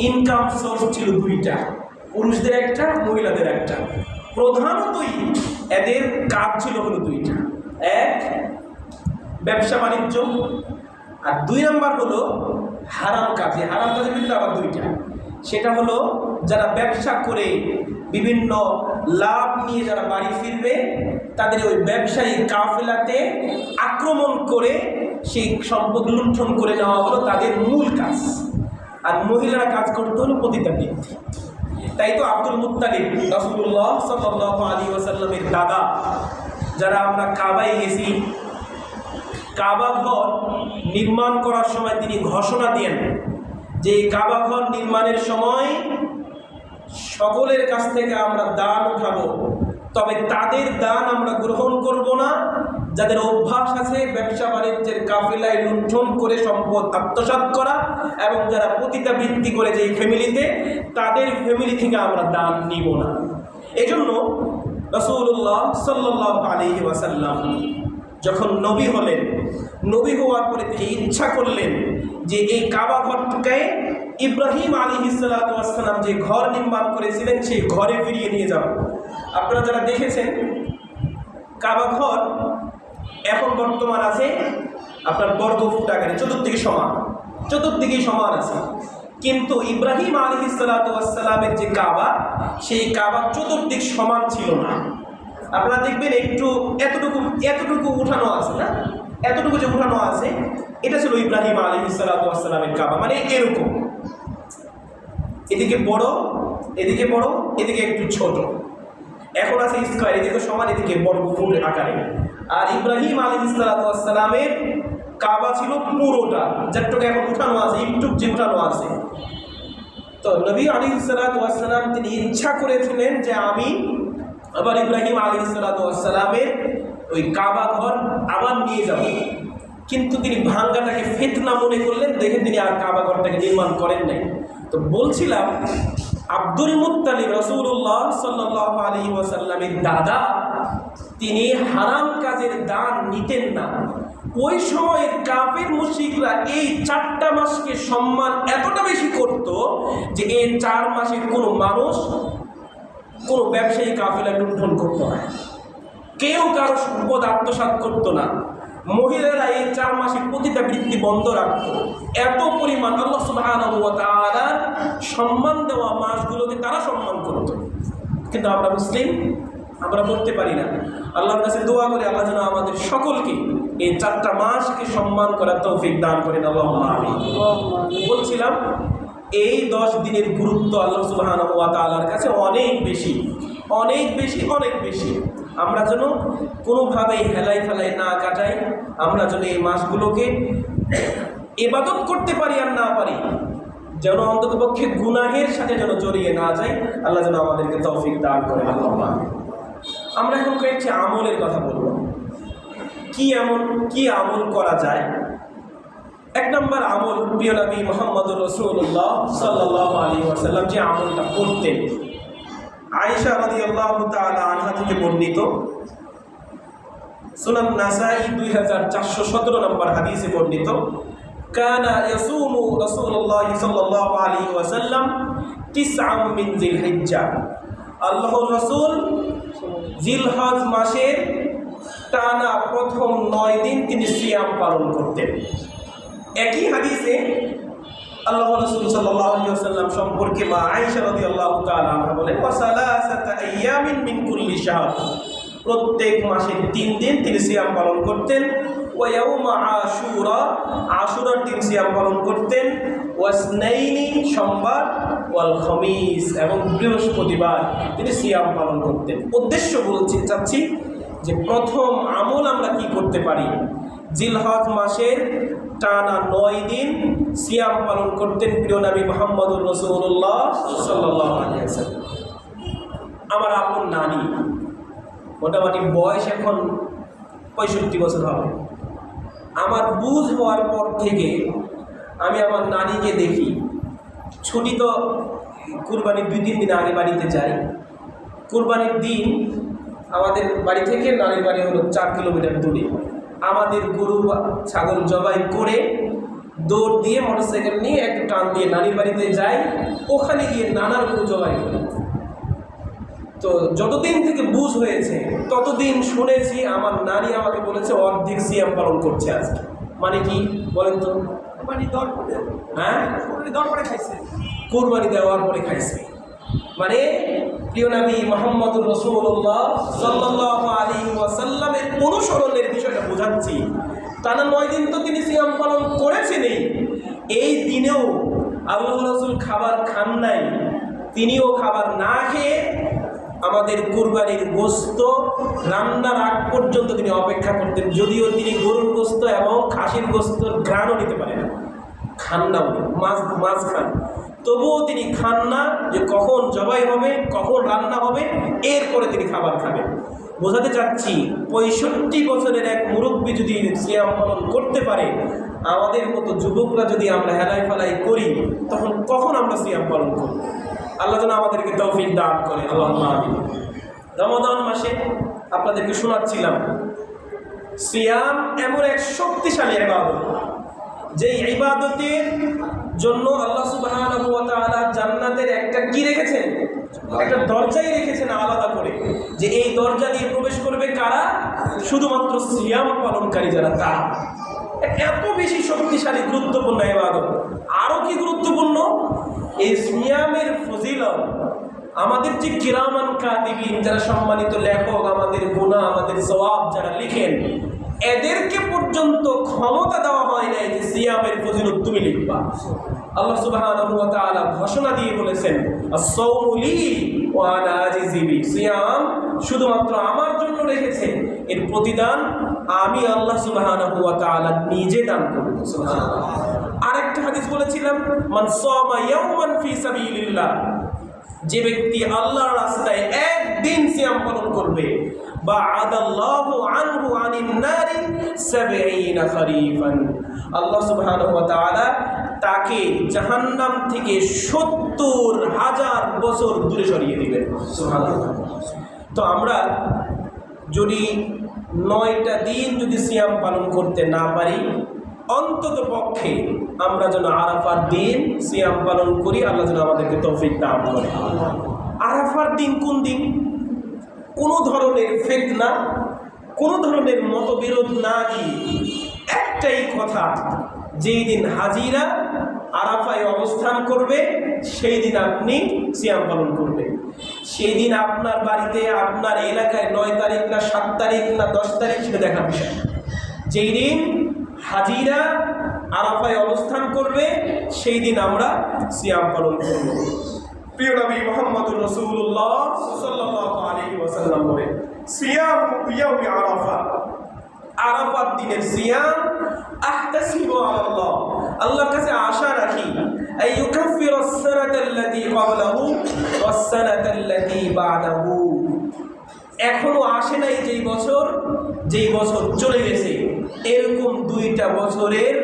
ইনকাম সোর্স ছিল 2টা, পুরুষদের একটা, মহিলাদের একটা। প্রধানতই এদের কাজ ছিল হলো 2টা, এক ব্যবসা বাণিজ্য, আর 2 নম্বর হলো হারাম কাজে। হারাম কাজের ভিতরে আবার 2টা, সেটা হলো যারা ব্যবসা করে বিভিন্ন লাভ নিয়ে যারা বাড়ি ফিরবে, তাদের ওই ব্যবসায়ী কাফেলাতে আক্রমণ করে সেই সম্পদ লুণ্ঠন করে নেওয়া হলো তাদের মূল কাজ। আর মহিলারা কাজ করতে হলো পতিতাবৃত্তি। তাই তো আব্দুল মুত্তালিব, রাসূলুল্লাহ সাল্লাল্লাহু আলাইহি ওয়াসাল্লামের দাদা, যারা আমরা কাবায় গেছি, কাবা ঘর নির্মাণ করার সময় তিনি ঘোষণা দেন যে কাবা ঘর নির্মাণের সময় সকলের কাছ থেকে আমরা দান উঠাবো, তবে তাদের দান আমরা গ্রহণ করব না যাদের অভ্যাস আছে ব্যবসা বাণিজ্যের কাফেলায় লুণ্ঠন করে সম্পদ আত্মসাৎ করা, এবং যারা পতিতাবৃত্তি করে যেই ফ্যামিলিতে, তাদের ফ্যামিলি থেকে আমরা দান নিব না। এজন্য রাসূলুল্লাহ সাল্লাল্লাহু আলাইহি ওয়াসাল্লাম যখন নবী হলেন, নবী হওয়ার পরে তিনি ইচ্ছা করলেন যে এই কাবা ঘরটাকে ইব্রাহিম আলাইহিস সালাতু ওয়াস সালাম যে ঘর নির্মাণ করেছিলেন সেই ঘরে ফিরিয়ে নিয়ে যাব। আপনারা যারা দেখেছেন কাবা ঘর এখন বর্তমান আছে আপনার বর্গফুট আকারে, চতুর্দিকে সমান আছে, কিন্তু ইব্রাহিম আলাইহিসসালাতু ওয়াসসালামের যে কাবা, সেই কাবা চতুর্দিক সমান ছিল না। আপনারা দেখবেন একটু এতটুকু উঠানো আছে না, এতটুকু যে উঠানো আছে, এটা ছিল ইব্রাহিম আলাইহিসসালাতু ওয়াসসালামের কাবা, মানে এরকম এদিকে বড়, এদিকে বড়, এদিকে একটু ছোট। এখন আছে স্কয়ার, এদিকে সমান, এদিকে বড় ফুল আকারে। আর ইব্রাহিম আলাইহিসসালাতু ওয়াসসালামের কাবা ছিল পুরোটা, যেটুকু এখন উঠানো আছে, একটু যে উঠানো আছে। তো নবী আলাইহিসসালাতু ওয়াসসালাম তিনি ইচ্ছা করেছিলেন যে আমি আবার ইব্রাহিম আলাইহিসসালাতু ওয়াসসালামের ওই কাবা ঘর আবার নিয়ে যাব, কিন্তু তিনি ভাঙ্গাটাকে ফিতনা মনে করলেন, দেখে তিনি আর কাবা ঘরটাকে নির্মাণ করেন নাই। তো বলছিলাম, আব্দুল মুত্তালিব রাসূলুল্লাহ সাল্লাল্লাহু আলাইহি ওয়াসাল্লামের দাদা, তিনি হারাম কাজের দান নিতেন না। ওই সময়ের কাফির মুশরিকরা এই 4টা মাসকে সম্মান এতটা বেশি করত যে এই 4 মাসে কোনো মানুষ, কোনো ব্যবসায়ী কাফেলা লুণ্ঠন করতো না, কেউ কারো সম্পদ আত্মসাৎ করতো না। মহিলারা এই 4 মাসে প্রতিটা বৃত্তি বন্ধ রাখতো। এত পরিমাণ আল্লাহ সুবহানাহু ওয়া তাআলা সম্মান দেওয়া মাসগুলোকে তারা সম্মান করত। কিন্তু আমরা মুসলিম, আমরা করতে পারি না। আল্লাহর কাছে দোয়া করি আল্লাহ যেন আমাদের সকলকে এই 4টা মাসকে সম্মান করার তৌফিক দান করেন, আল্লাহুম্মা আমিন। বলছিলাম, এই 10 দিনের গুরুত্ব আল্লাহ সুবহানাহু ওয়া তাআলার কাছে অনেক বেশি, অনেক বেশি, অনেক বেশি। আমরা যেন কোনোভাবেই হেলাই ফেলাই না কাটাই, আমরা যেন এই মাসগুলোকে ইবাদত করতে পারি আর না পারি, যেন অন্ততপক্ষে গুনাহের সাথে যেন জড়িয়ে না যাই। আল্লাহ যেন আমাদেরকে তৌফিক দান করেন, আল্লাহুম্মা আমিন। আমরা এখন কয়েকটি আমলের কথা বলব, কি আমল করা যায়। 1 নম্বর আমল, প্রিয় নবী মুহাম্মদুর রাসূলুল্লাহ সাল্লাল্লাহু আলাইহি ওয়াসাল্লাম যে আমলটা করতেন, আয়েশা রাদিয়াল্লাহু তাআলা আনহা থেকে বর্ণিত, সুনান নাসাই 2417 নম্বর হাদিসে বর্ণিত, কানা ইয়াসুমু রাসূলুল্লাহ সাল্লাল্লাহু আলাইহি ওয়াসাল্লাম 9 মিন জিলহিজ্জা। আল্লাহর রাসূল জিলহজ মাসের টানা প্রথম 9 দিন তিনি সিয়াম পালন করতেন। একই হাদিসে আল্লাহ রাসূল সাল্লাল্লাহু আলাইহি ওয়াসাল্লাম সম্পর্কে মা আয়েশা রাদিয়াল্লাহু তাআলা আনহা বলেন, ওয়া সালাসাতা আইয়ামিন মিন কুল্লি শাহর, প্রত্যেক মাসে 3 দিন তিনি সিয়াম পালন করতেন। ওয়া ইয়াউমা আশুরা, আশুরার দিন সিয়াম পালন করতেন। ওয়াসনাইনি, সোমবার, ওয়াল খামিস, এবং বৃহস্পতিবার তিনি সিয়াম পালন করতেন। উদ্দেশ্য চাচ্ছি যে প্রথম আমল আমরা কি করতে পারি। জিলহজ মাসের টানা 9 দিন সিয়াম পালন করতেন প্রিয় নবী মুহাম্মদুর রাসূলুল্লাহ সাল্লাল্লাহু আলাইহি ওয়াসাল্লাম। আমার আপন নানি, মোটামুটি বয়স এখন 65 বছর হবে। আমার বুঝ হওয়ার পর থেকে আমি আমার নানিকে দেখি, ছুটি তো কুরবানির 2-3 দিন আগে বাড়িতে যাই। কুরবানির দিন আমাদের বাড়ি থেকে নানির বাড়ি হলো 4 কিলোমিটার দূরে। আমাদের গরু ছাগল জবাই করে দৌড় দিয়ে মোটরসাইকেল নিয়ে একটু টান দিয়ে নানির বাড়িতে যাই, ওখানে গিয়ে নানার গরু জবাই করি। তো যতদিন থেকে বুঝ হয়েছে ততদিন শুনেছি আমার নানি আমাকে বলেছে অর্ধেক সিয়াম পালন করছে আজকে। মানে কি বলেন তো? হ্যাঁ, কুরবানি দেওয়ার পরে খাইছে। মানে প্রিয় নবী মুহাম্মদুর রাসূলুল্লাহ সাল্লাল্লাহু আলাইহি ওয়াসাল্লামের অনুসরণের বিষয়টা বোঝাচ্ছি। টানা 9 দিন তো তিনি সিয়াম পালন করেছেনই, এই দিনেও আল্লাহ রাসূল খাবার খান নাই। তিনিও খাবার না খেয়ে আমাদের কুরবানির গোশত রান্নার আগ পর্যন্ত তিনি অপেক্ষা করতেন। যদিও তিনি গরুর গোশত এবং খাসির গোশতর ঘ্রাণও নিতে পারেন না, খান না, মাছ খান, তবুও তিনি খান না যে কখন জবাই হবে, কখন রান্না হবে, এরপরে তিনি খাবার খাবেন। বোঝাতে চাচ্ছি 65 বছরের এক মুরব্বী যদি সিয়াম পালন করতে পারে, আমাদের মতো যুবকরা যদি আমরা হেলাই ফেলাই করি, তখন কখন আমরা সিয়াম পালন করব? আল্লাহ যেন আমাদেরকে তৌফিক দান করে, আল্লাহুম্মা আমিন। রমাদান মাসে আপনাদেরকে শোনাচ্ছিলাম, সিয়াম এমন এক শক্তিশালী ইবাদত, যে ইবাদতের জন্য আল্লাহ সুবহানাহু ওয়া তাআলা জান্নাতের একটা কি রেখেছেন, একটা দরজাই রেখেছেন আলাদা করে, যে এই দরজা দিয়ে প্রবেশ করবে কারা? শুধুমাত্র সিয়াম পালনকারী যারা, তারা। এত বেশি শক্তিশালী গুরুত্বপূর্ণ ইবাদত। আরও কি গুরুত্বপূর্ণ, এই সিয়ামের ফজিলত আমাদের যে কিরামান কাতিবিন, যারা সম্মানিত লেখক, আমাদের গুনাহ আমাদের সওয়াব যারা লিখেন, এদেরকে পর্যন্ত ক্ষমতা দেওয়া হয় নাই যে সিয়ামের ফজিলত তুমি লিখবা। আল্লাহ সুবহানাহু ওয়া তাআলা ঘোষণা দিয়ে বলেছেন, আস-সাওমু লি ওয়া আনা আজজি বি, সিয়াম শুধুমাত্র আমার জন্য রেখেছে, এর প্রতিদান আমি আল্লাহ সুবহানাহু ওয়া তাআলা নিজে দান করব। সুবহানাল্লাহ। আরেকটা হাদিস বলেছিলাম, মান সামা ইয়াওমান ফি সাবিলিল্লাহ, যে ব্যক্তি আল্লাহর রাস্তায় একদিন সিয়াম পালন করবে, বা'আদাল্লাহু আনহু আনিন নারি ৭০ খরিফান, আল্লাহ সুবহানাহু ওয়া তাআলা তাকে জাহান্নাম থেকে ৭০,০০০ বছর দূরে সরিয়ে দিবেন। সুবহানাল্লাহ। তো আমরা যদি ৯টা দিন যদি সিয়াম পালন করতে না পারি, অন্তত পক্ষে আমরা যেন আরাফার দিন সিয়াম পালন করি। আল্লাহ যেন আমাদেরকে তৌফিক দান করে। আরাফার দিন কোন দিন? কোনো ধরনের ফিতনা, কোনো ধরনের মতবিরোধ না দিয়ে একটাই কথা, যেই দিন হাজিরা আরাফায় অবস্থান করবে সেই দিন আপনি সিয়াম পালন করবেন। সেই দিন আপনার বাড়িতে, আপনার এলাকায় ৯ তারিখ না ৭ তারিখ না ১০ তারিখ সেটা দেখার বিষয়। যেই দিন হাজিরা আরাফায় অবস্থান করবে সেই দিন আমরা সিয়াম পালন করব। প্রিয় নবী মুহাম্মদুর রাসূলুল্লাহ সাল্লাল্লাহু আলাইহি ওয়াসাল্লাম বলেন, সিয়াম ইয়াউমি আরাফা, আরাফার দিনের সিয়াম আহতাসিবু আলাল্লাহ, আল্লাহর কাছে আশা রাখি, আইয়ুকাফিরু আস-সানাতাল্লাতী ক্বাবলাহু ওয়াস-সানাতাল্লাতী বা'দাহু, এখনো আসে নাই যেই বছর চলে গেছে, এরকম 2টা বছরের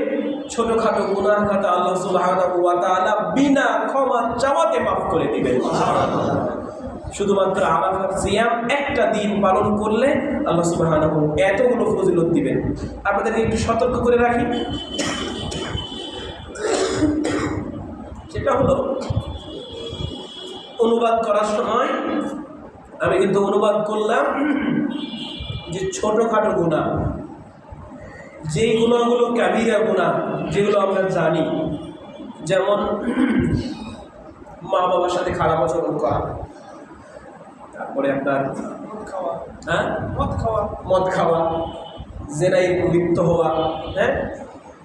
ছোটখাটো গুনাহ খাতা আল্লাহ সুবহানাহু ওয়া তাআলা বিনা ক্ষমা চাওয়াতে মাফ করে দিবেন। শুধুমাত্র আরাফার সিয়াম একটা দিন পালন করলে আল্লাহ সুবহানাহু এতগুলো ফজিলত দিবেন। আপনাদেরকে একটু সতর্ক করে রাখি, সেটা হলো অনুবাদ করার সময় আমি কিন্তু অনুবাদ করলাম যে ছোটখাটো গুনাহ, যেই গুনাহগুলো কাবিরা গুনাহ, যেগুলো আমরা জানি, যেমন মা বাবার সাথে খারাপ আচরণ করা, তারপরে আপনার মদ খাওয়া, জেনায় লিপ্ত হওয়া, হ্যাঁ,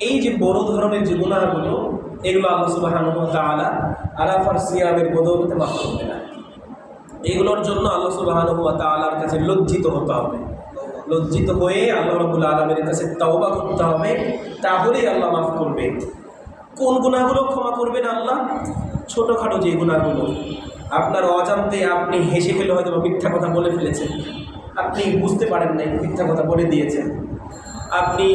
এই যে বড় ধরনের যে গুনাহগুলো, এগুলো আল্লাহ সুবহানাহু ওয়া তাআলা আরাফার সিয়ামের বদৌলতে মাফ করবে না। এগুলোর জন্য আল্লাহ সুবহানাহু ওয়া তাআলার কাছে লজ্জিত হতে হবে। লজ্জিত হয়ে আল্লাহ রাব্বুল আলামিনের কাছে তওবা করতে হবে, তাহলেই আল্লাহ মাফ করবে। কোন গুনাহগুলো ক্ষমা করবেন আল্লাহ? ছোটোখাটো যে গুনাহগুলো, আপনার অজান্তে আপনি হেসে ফেলে হয়তো মিথ্যা কথা বলে ফেলেছেন, আপনি বুঝতে পারেন নাই, মিথ্যা কথা বলে দিয়েছেন, আপনি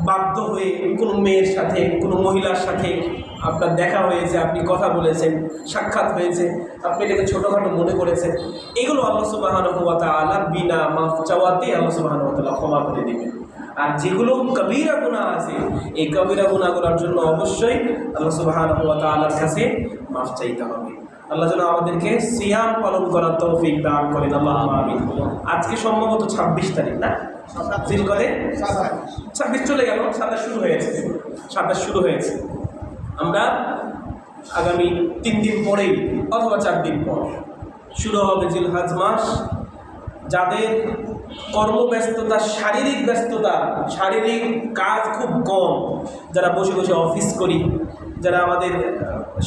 বাধ্য হয়ে কোনো মেয়ের সাথে, কোনো মহিলার সাথে আপনার দেখা হয়েছে, আপনি কথা বলেছেন, সাক্ষাৎ হয়েছে, আপনি এটাকে ছোটোখাটো মনে করেছেন, এগুলো আল্লাহ সুবহানাহু ওয়া তাআলা বিনা মাফ চাওয়াতে আল্লাহ সুবহানাহু ওয়া তাআলা ক্ষমা করে দিবেন। আর যেগুলো কবিরা গুনাহ আছে, এই কবিরা গুনাহগুলোর জন্য অবশ্যই আল্লাহ সুবহানাহু ওয়া তাআলার কাছে মাফ চাইতে হবে। আল্লাহ যেন আমাদেরকে সিয়াম পালন করার তৌফিক দান করেন, আল্লাহুম্মা আমিন। আজকে সম্ভবত 26 তারিখ না, জিলকদে 26 চলে গেল, 27 শুরু হয়েছে। আমরা আগামী 3 দিন পরেই অথবা 4 দিন পর শুরু হবে জিলহজ মাস। যাদের কর্মব্যস্ততা, শারীরিক ব্যস্ততা, শারীরিক কাজ খুব কম, যারা বসে বসে অফিস করি, যারা আমাদের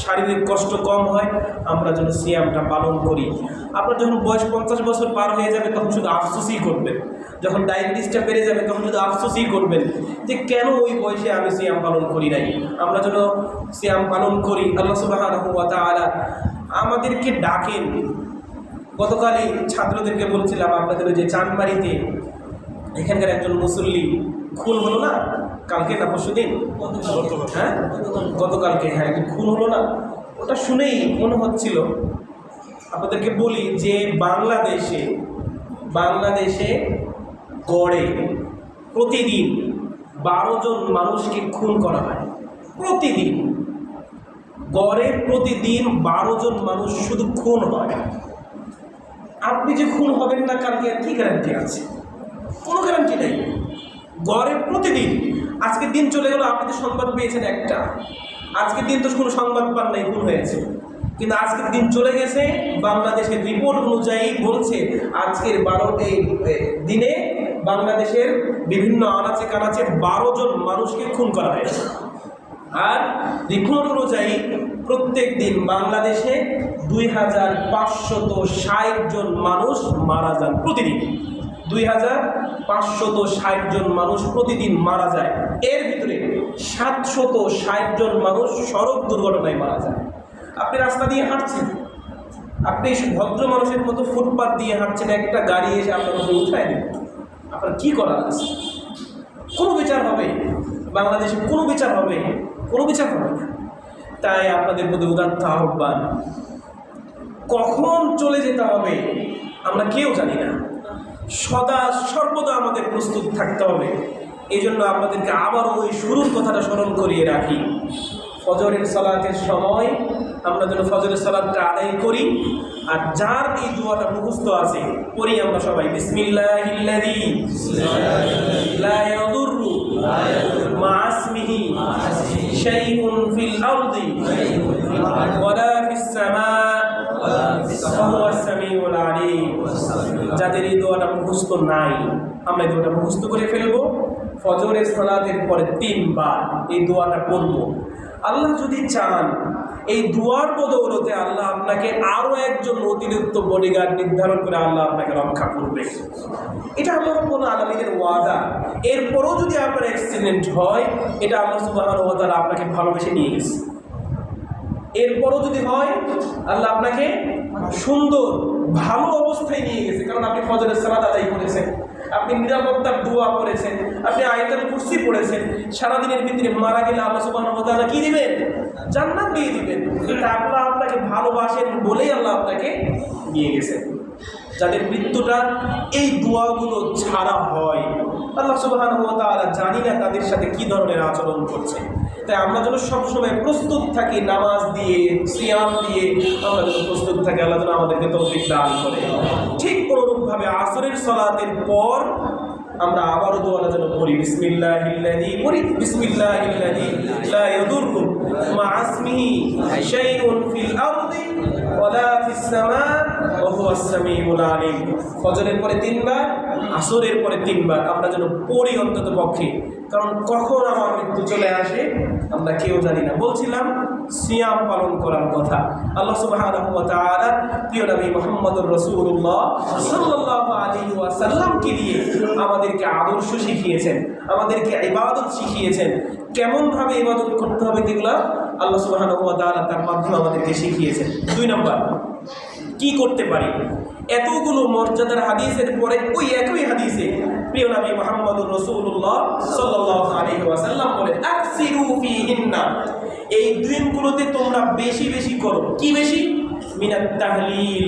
শারীরিক কষ্ট কম হয়, আমরা যেন সিয়ামটা পালন করি। আপনার যখন বয়স 50 বছর পার হয়ে যাবে তখন শুধু আফসোসই করবেন, যখন ডায়াবেটিসটা বেড়ে যাবে তখন শুধু আফসোসই করবেন যে কেন ওই বয়সে আমি সিয়াম পালন করি নাই। আমরা যেন সিয়াম পালন করি। আল্লাহ সুবহানাহু ওয়া তাআলা আমাদেরকে ডাকেন। গতকালই ছাত্রদেরকে বলছিলাম, আপনাদের ওই যে চানবাড়িতে এখানকার একজন মুসল্লি খুন হলো না, কালকে না পরশুদিন, হ্যাঁ গতকালকে, হ্যাঁ খুন হলো না, ওটা শুনেই মনে হচ্ছিল আপনাদেরকে বলি যে বাংলাদেশে গড়ে প্রতিদিন 12 জন মানুষকে খুন করা হয়। প্রতিদিন গড়ে প্রতিদিন 12 জন মানুষ শুধু খুন হয়। আপনি যে খুন হবেন না কালকে, কি গ্যারান্টি আছে? কোনো গ্যারান্টি নেই। গড়ে প্রতিদিন, আজকে দিন চলে গেল, আপনি তো সংবাদ পেয়েছেন একটা, আজকের দিন তো কোনো সংবাদ পান নাই খুন হয়েছে, কিন্তু আজকের দিন চলে গেছে। বাংলাদেশের রিপোর্ট অনুযায়ী বলছে আজকের এই দিনে বাংলাদেশের বিভিন্ন আনাচে কানাচে 12 জন মানুষকে খুন করা হয়েছে। আর রিপোর্ট অনুযায়ী প্রত্যেক দিন বাংলাদেশে 2560 জন মানুষ মারা যান প্রতিদিন। 2560 জন মানুষ প্রতিদিন মারা যায়। এর ভিতরে 760 জন মানুষ সড়ক দুর্ঘটনায় মারা যায়। আপনি রাস্তা দিয়ে হাঁটছেন, আপনি ভদ্র মানুষের মতো ফুটপাত দিয়ে হাঁটছেন, একটা গাড়ি এসে আপনার মধ্যে উঠায় দেবে, আপনার কী করার আছে? কোনো বিচার হবে বাংলাদেশে? কোনো বিচার হবে? কোনো বিচার হবে না। তাই আপনাদের মধ্যে উদাত্ত আহ্বান, কখন চলে যেতে হবে আমরা কেউ জানি না, সদা সর্বদা আমাদের প্রস্তুত থাকতে হবে। এই জন্য আপনাদেরকে আবারও ওই শুরুর কথাটা স্মরণ করিয়ে রাখি, ফজরের সালাতের সময় আমরা যেন ফজরের সালাতটা আদায় করি। আর যার এই দোয়াটা মুখস্থ আছে করি আমরা সবাই, বিসমিল্লাহিল্লাযী লা ইয়াদুররু মা ইসমিহি শাইউন ফিল আরদি ওয়ালা ফিস সামা ওয়া হুয়াস সামিউল আলীম। যাদের এই দোয়াটা মুখস্থ নাই, আমরা এই দোয়াটা মুখস্থ করে ফেলবো। ফজরের সালাতের পরে 3 বার এই দোয়াটা পড়ব। আল্লাহ যদি চান এই দুয়ার বদৌলতে আল্লাহ আপনাকে আরও একজন অতিরিক্ত বডিগার্ড নির্ধারণ করে আল্লাহ আপনাকে রক্ষা করবে। এটা আল্লাহ রাব্বুল আলামিনের ওয়াদা। এরপরও যদি আপনার অ্যাক্সিডেন্ট হয়, এটা আল্লাহ সুবহানাহু ওয়া তাআলা আপনাকে ভালোবেসে নিয়ে গেছে। এরপরও যদি হয়, আল্লাহ আপনাকে সুন্দর ভালো অবস্থায় নিয়ে গেছে, কারণ আপনি ফজরের সালাত আদায় করেছেন, আপনি নিরাপত্তার দোয়া করেছেন, আপনি আয়াতুল কুরসি পড়েছেন। সারাদিনের ভিতরে মারা গেলে আল্লাহ সুবহানাহু ওয়া তাআলা কি দিবেন? জান্নাত দিয়ে দিবেন। কিন্তু আল্লাহ আপনাকে ভালোবাসেন বলেই আল্লাহ আপনাকে নিয়ে গেছেন। যাদের মৃত্যুটা এই দোয়াগুলো ছাড়া হয়, আল্লাহ সুবহানাহু ওয়া তাআলা জানি না তাদের সাথে কি ধরনের আচরণ করছে। তাই আমরা যেন সবসময় প্রস্তুত থাকি, নামাজ দিয়ে, সিয়াম দিয়ে আমরা যেন প্রস্তুত থাকি। আল্লাহ যেন আমাদেরকে তৌফিক দান করে। ঠিক অনুরূপভাবে আসরের সালাতের পর আমরা আবারও দোয়াটা যেন পড়ি, বিসমিল্লাহিল্লাযী পড়ি, বিসমিল্লাহিল্লাযী লা ইয়াদুররু মা ইসমিহি শাইউন ফিল আরদি ওয়ালা ফিস সামা ওয়া হুয়াস সামিউল আলীম। ফজরের পরে 3 বার, আসরের পরে 3 বার আমরা যেন পড়ি অন্তত পক্ষে, কারণ কখন আমার মৃত্যু চলে আসে আমরা কেউ জানি না। বলছিলাম সিয়াম পালন করার কথা। আল্লাহ সুবহানাহু ওয়া তাআলা প্রিয় নবী মুহাম্মদুর রাসূলুল্লাহ সাল্লাল্লাহু আলাইহি ওয়াসাল্লামকে দিয়ে আমাদেরকে আদর্শ শিখিয়েছেন, আমাদেরকে ইবাদত শিখিয়েছেন। কেমনভাবে ইবাদত করতে হবে দেখলাম আল্লাহ সুবহানাহু ওয়া তাআলা তার মাধ্যমে আমাদেরকে শিখিয়েছেন। 2 নম্বর কি করতে পারি? এতগুলো মর্যাদার হাদিসের পরে ওই একই হাদিসে প্রিয় নবী মুহাম্মদুর রাসূলুল্লাহ সাল্লাল্লাহু আলাইহি ওয়াসাল্লাম বলেন, আকসিরু ফীহিন্না, এই দিনগুলোতে তোমরা বেশি বেশি করো। কি বেশি? মিনাত তাহলিল,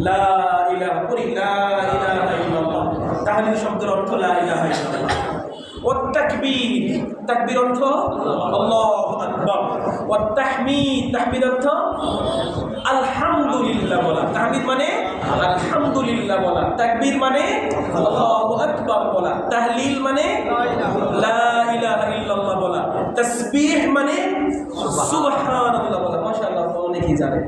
লা ইলাহা ইল্লাল্লাহ। তাহলিল শব্দের অর্থ লা ইলাহা ইল্লাল্লাহ। ওয়াত তাকবীর, তাকবীর অর্থ আল্লাহু আকবার। ওয়াত তাহমিদ, তাহমিদ অর্থ আলহামদুলিল্লাহ বলা। তাহমিদ মানে আলহামদুলিল্লাহ বলা। তাকবীর মানে আল্লাহু আকবার বলা। তাহলিল মানে লা ইলাহা ইল্লাল্লাহ বলা। তাসবিহ মানে সুবহানাল্লাহ বলা। মাশাআল্লাহ, অনেকেই জানেন।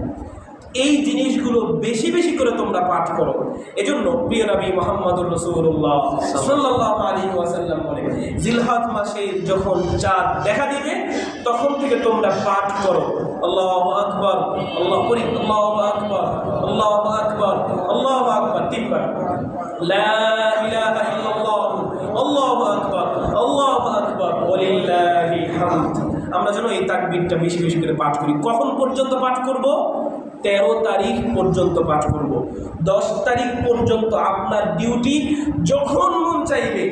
এই জিনিসগুলো বেশি বেশি করে তোমরা পাঠ করো। এজন্য প্রিয় নবী মুহাম্মদুর রাসূলুল্লাহ সাল্লাল্লাহু আলাইহি ওয়াসাল্লাম বলেন, জিলহজ মাসে যখন চাঁদ দেখা দিবে তখন থেকে তোমরা পাঠ করো, আল্লাহু আকবার, আল্লাহু আকবার, আল্লাহু আকবার, আল্লাহু আকবার 3 বার, লা ইলাহা ইল্লাল্লাহ, আল্লাহু আকবার, আল্লাহু আকবার, ওয়ালিল্লাহিল হামদ। আমরা যেন এই তাকবীরটা বেশি বেশি করে পাঠ করি। কখন পর্যন্ত পাঠ করব? 13 তারিখ পর্যন্ত পাঠ করব। 10 তারিখ পর্যন্ত আপনার ডিউটি, যখন মন চাইবে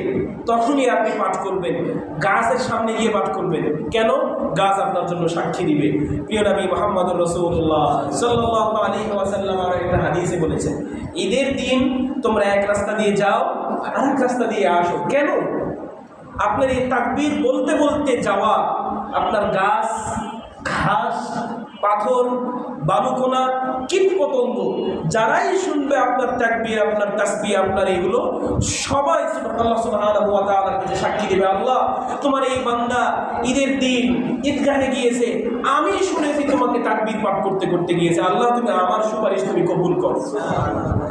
তখনই আপনি পাঠ করবেন। গাছের সামনে গিয়ে পাঠ করবেন। কেন? গাছ আপনার জন্য সাক্ষী দিবে। প্রিয় নবী মুহাম্মদুর রাসূলুল্লাহ সাল্লাল্লাহু আলাইহি ওয়াসাল্লাম আর একটা হাদিসে বলেছেন, ঈদের দিন তোমরা এক রাস্তা দিয়ে যাও, আরেক রাস্তা দিয়ে আসো। কেন? আপনার এই তাকবীর বলতে বলতে যাওয়া আপনার গাছ, ঘাস পাথর, বালুকণা, কীটপতঙ্গ যারাই শুনবে আপনার তাকবীর, আপনার তাসবিহ, আপনার এগুলো সবাই আল্লাহ সুবহানাহু ওয়া তাআলার কাছে সাক্ষী দেবে, আল্লাহ তোমার এই বান্দা ঈদের দিন ঈদগাহে গিয়েছে, আমি শুনেছি তোমাকে তাকবীর পাঠ করতে করতে গিয়েছে, আল্লাহ তুমি আমার সুপারিশ তুমি কবুল করো।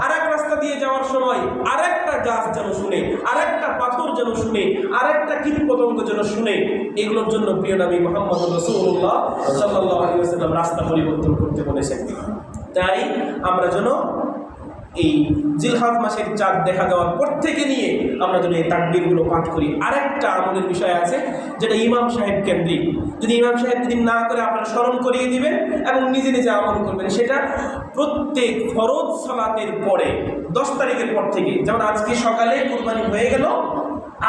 আর এক রাস্তা দিয়ে যাওয়ার সময় আর একটা গাছ যেন শুনে, আর একটা পাথর যেন শুনে, আর একটা কীটপতঙ্গ যেন শুনে, এগুলোর জন্য প্রিয় নবী মুহাম্মদ রাসূলুল্লাহ সাল্লাল্লাহু আলাইহি ওয়াসাল্লাম রাস্তা পরিবর্তন করতে বলেছেন। তাই আমরা যেন এই জিলহজ মাসের চাঁদ দেখা দেওয়ার পর থেকে নিয়ে আমরা যেন এই তাকবীরগুলো পাঠ করি। আরেকটা আমলের বিষয় আছে যেটা ইমাম সাহেব কেন্দ্রিক, যদি ইমাম সাহেব যদি না করে আপনারা স্মরণ করিয়ে দিবেন এবং নিজে নিজে আমল করবেন। সেটা প্রত্যেক ফরজ সালাতের পরে 10 তারিখের পর থেকে, যেমন আজকে সকালে কুরবানি হয়ে গেল,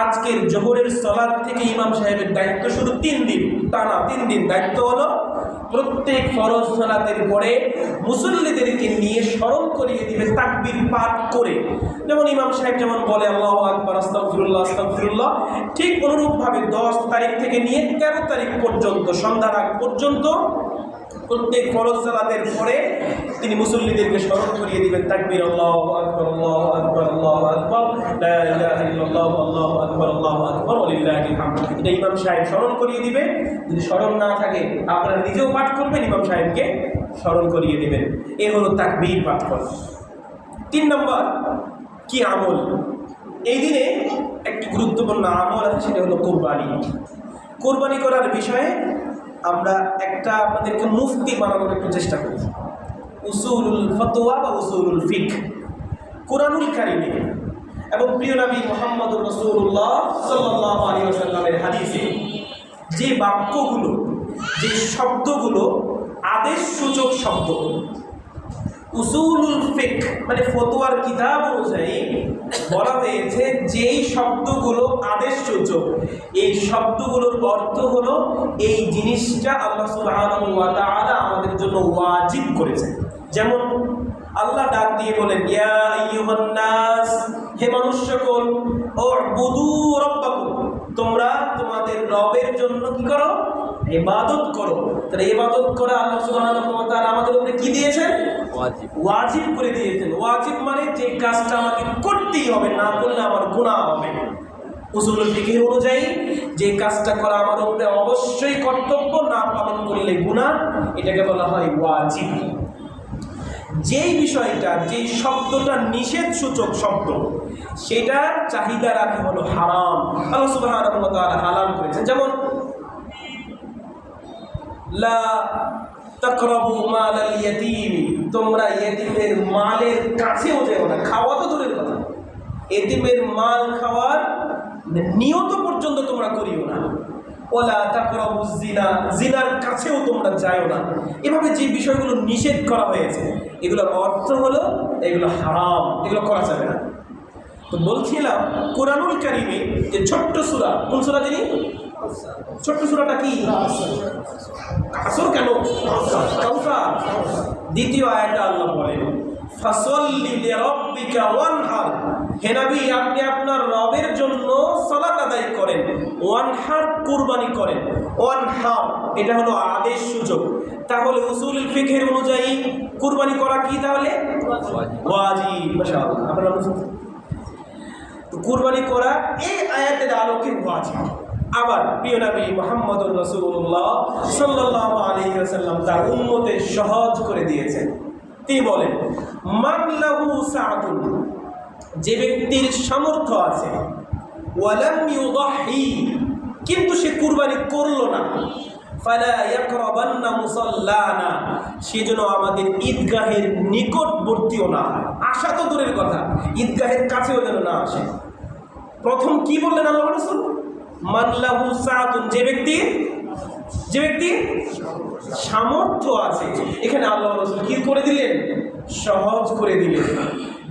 আজকের জোহরের সালাত থেকে ইমাম সাহেবের দায়িত্ব শুধু 3 দিন, টানা 3 দিন দায়িত্ব হলো প্রত্যেক ফরজ সালাতের পরে মুসল্লিদেরকে নিয়ে স্মরণ করিয়ে দিবে তাকবীর পাঠ করে। যেমন ইমাম সাহেব যেমন বলে আল্লাহু আকবার, আস্তাগফিরুল্লাহ, আস্তাগফিরুল্লাহ, ঠিক অনুরূপভাবে 10 তারিখ থেকে নিয়ে 13 তারিখ পর্যন্ত, সন্ধ্যার আগ পর্যন্ত প্রত্যেক ফরজ সালাতের পরে তিনি মুসল্লিদেরকে স্মরণ করিয়ে দিবেন তাকবীর, আল্লাহু আকবার, আল্লাহু আকবার, আল্লাহু আকবার, লা ইলাহা ইল্লাল্লাহ, আল্লাহু আকবার, আল্লাহু আকবার, ওয়ালিল্লাহিল হামদ। এটা ইমাম সাহেব স্মরণ করিয়ে দিবে। যদি স্মরণ না থাকে আপনারা নিজেও পাঠ করবেন, ইমাম সাহেবকে স্মরণ করিয়ে দিবেন। এ হলো তাকবীর পাঠ করা। 3 নম্বর কি আমল? এই দিনে একটি গুরুত্বপূর্ণ আমল আছে, সেটা হলো কোরবানি। কোরবানি করার বিষয়ে আমরা একটা আপনাদেরকে মুফতি বানানোর একটু চেষ্টা করি। উসুলুল ফতোয়া বা উসুলুল ফিক কুরআনুল কারীমে এবং প্রিয় নবী মুহাম্মদুর রাসূলুল্লাহ সাল্লাল্লাহু আলাইহি ওয়াসাল্লামের হাদিসে যে বাক্যগুলো, যে শব্দগুলো আদেশসূচক শব্দ, উসুলুল ফিক মানে ফতোয়ার কিতাব অনুযায়ী বলা হয়েছে যেই শব্দগুলো আদেশসূচক, এই শব্দগুলোর অর্থ হলো এই জিনিসটা আল্লাহ সুবহানাহু ওয়া তাআলা আমাদের জন্য ওয়াজিব করেছেন। যেমন আল্লাহ ডাক দিয়ে বলেন, ইয়া আইয়ুহান নাস, হে মানুষ সকল, উবুদু রাব্বাকুম, তোমরা তোমাদের রবের জন্য কি করো? ইবাদত করো। তাহলে ইবাদত করা আল্লাহ সুবহানাহু ওয়া তাআলা আমাদের উপরে কি দিয়েছেন? ওয়াজিব করে দিয়েছেন। ওয়াজিব মানে যে কাজটা আমাকে করতেই হবে, না করলে আমার গুনাহ হবে। উসুলুল ফিকহ অনুযায়ী যে কাজটা করা আমার উপরে অবশ্যই কর্তব্য, না পালন করলে গুনাহ, এটাকে বলা হয় ওয়াজিব। যেই বিষয়টা, যেই শব্দটা নিষেধ সূচক শব্দ, সেটা চাহিদা রাখে হলো হারাম। আল্লাহ সুবহানাহু ওয়া তাআলা হালাল করেছেন। যেমন লা তাকরাবু মালাল ইয়াতীম, তোমরা ইয়েতিমের মালের কাছেও যেও না। খাওয়া তো দূরের কথা, ইয়েতিমের মাল খাওয়ার নিয়ত পর্যন্ত তোমরা করিও না। ওয়ালা তাকরাবুজ জিনা, জিনার কাছেও তোমরা যাও না। এভাবে যে বিষয়গুলো নিষেধ করা হয়েছে, এগুলোর অর্থ হলো এগুলো হারাম, এগুলো করা যাবে না। তো বলছিলাম কুরআনুল কারীমে যে ছোট্ট সূরা, কোন সূরা জানি? ছোট্ট সূরাটা কি? আসর কেন? কাউসার। দ্বিতীয় আয়াতে আল্লাহ বলেন, ফাসাল্লি লিরাব্বিকা ওয়ানহার, হে নবী আপনি আপনার রবের জন্য সালাত আদায় করেন, ওয়ানহার কুরবানি করেন। ওয়ানহার এটা হলো আদেশ সূচক। তাহলে উসুলুল ফিকহের অনুযায়ী কুরবানি করা কি? তাহলে ওয়াজিব। মাশাআল্লাহ, আপনারা বুঝছেন তো কুরবানি করা এই আয়াতের আলোকে ওয়াজিব। আবার প্রিয় নবী মুহাম্মদুর রাসূলুল্লাহ সাল্লাল্লাহু আলাইহি ওয়াসাল্লাম তার উম্মতের সহজ করে দিয়েছেন। তিনি বলেন, মান লাহু সাআতুন, যে ব্যক্তির সামর্থ্য আছে, ওয়ালাম ইউদাহি, কিন্তু সে কুরবানি করলো না, ফালা ইয়াকরাবান্না মুসাল্লানা, সেজন্য আমাদের ঈদগাহের নিকটবর্তীও না হয়। আসা তো দূরের কথা, ঈদগাহের কাছেও যেন না আসে। প্রথম কি বললেন আল্লাহ রাসূল? মান লাহু সাআতুন, যে ব্যক্তি সামর্থ্য আছে। এখানে আল্লাহ রাসূল কি করে দিলেন? সহজ করে দিলেন।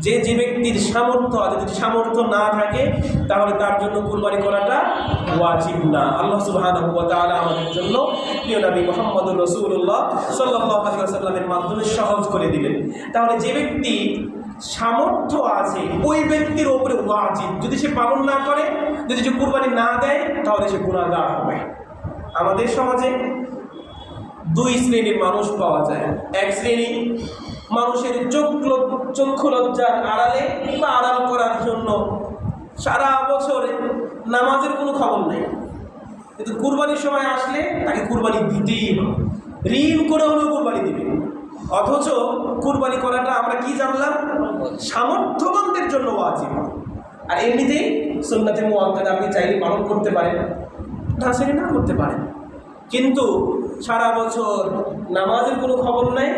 যে ব্যক্তির সামর্থ্য আছে, যদি সামর্থ্য না থাকে তাহলে তার জন্য কুরবানি করাটা ওয়াজিব না। আল্লাহ সুবহানাহু ওয়া তাআলা আমাদের জন্য প্রিয় নবী মুহাম্মদুর রাসূলুল্লাহ সাল্লাল্লাহু আলাইহি ওয়াসাল্লামের মাধ্যমে সহজ করে দিলেন। তাহলে যে ব্যক্তি সামর্থ্য আছে ওই ব্যক্তির উপরে ওয়াজিব, যদি সে পালন না করে, যদি সে কুরবানি না দেয়, তাহলে সে গুনাহগার হবে। আমাদের সমাজে দুই শ্রেণীর মানুষ পাওয়া যায়। এক শ্রেণী মানুষের চক্ষু লজ্জার আড়ালে বা আড়াল করার জন্য সারা বছর নামাজের কোনো খবর নেই, কিন্তু কুরবানির সময় আসলে তাকে কুরবানি দিতেই হবে, ঋণ করে হলেও কুরবানি দিবে। অথচ কুরবানি করাটা আমরা কি জানলাম, সামর্থ্যবানদের জন্য ওয়াজিব। আর এমনিতেই সুন্নাতে মুআক্কাদা আপনি চাইলে পালন করতে পারেন, না চাইলে না করতে পারেন। কিন্তু সারা বছর নামাজের কোনো খবর নেই,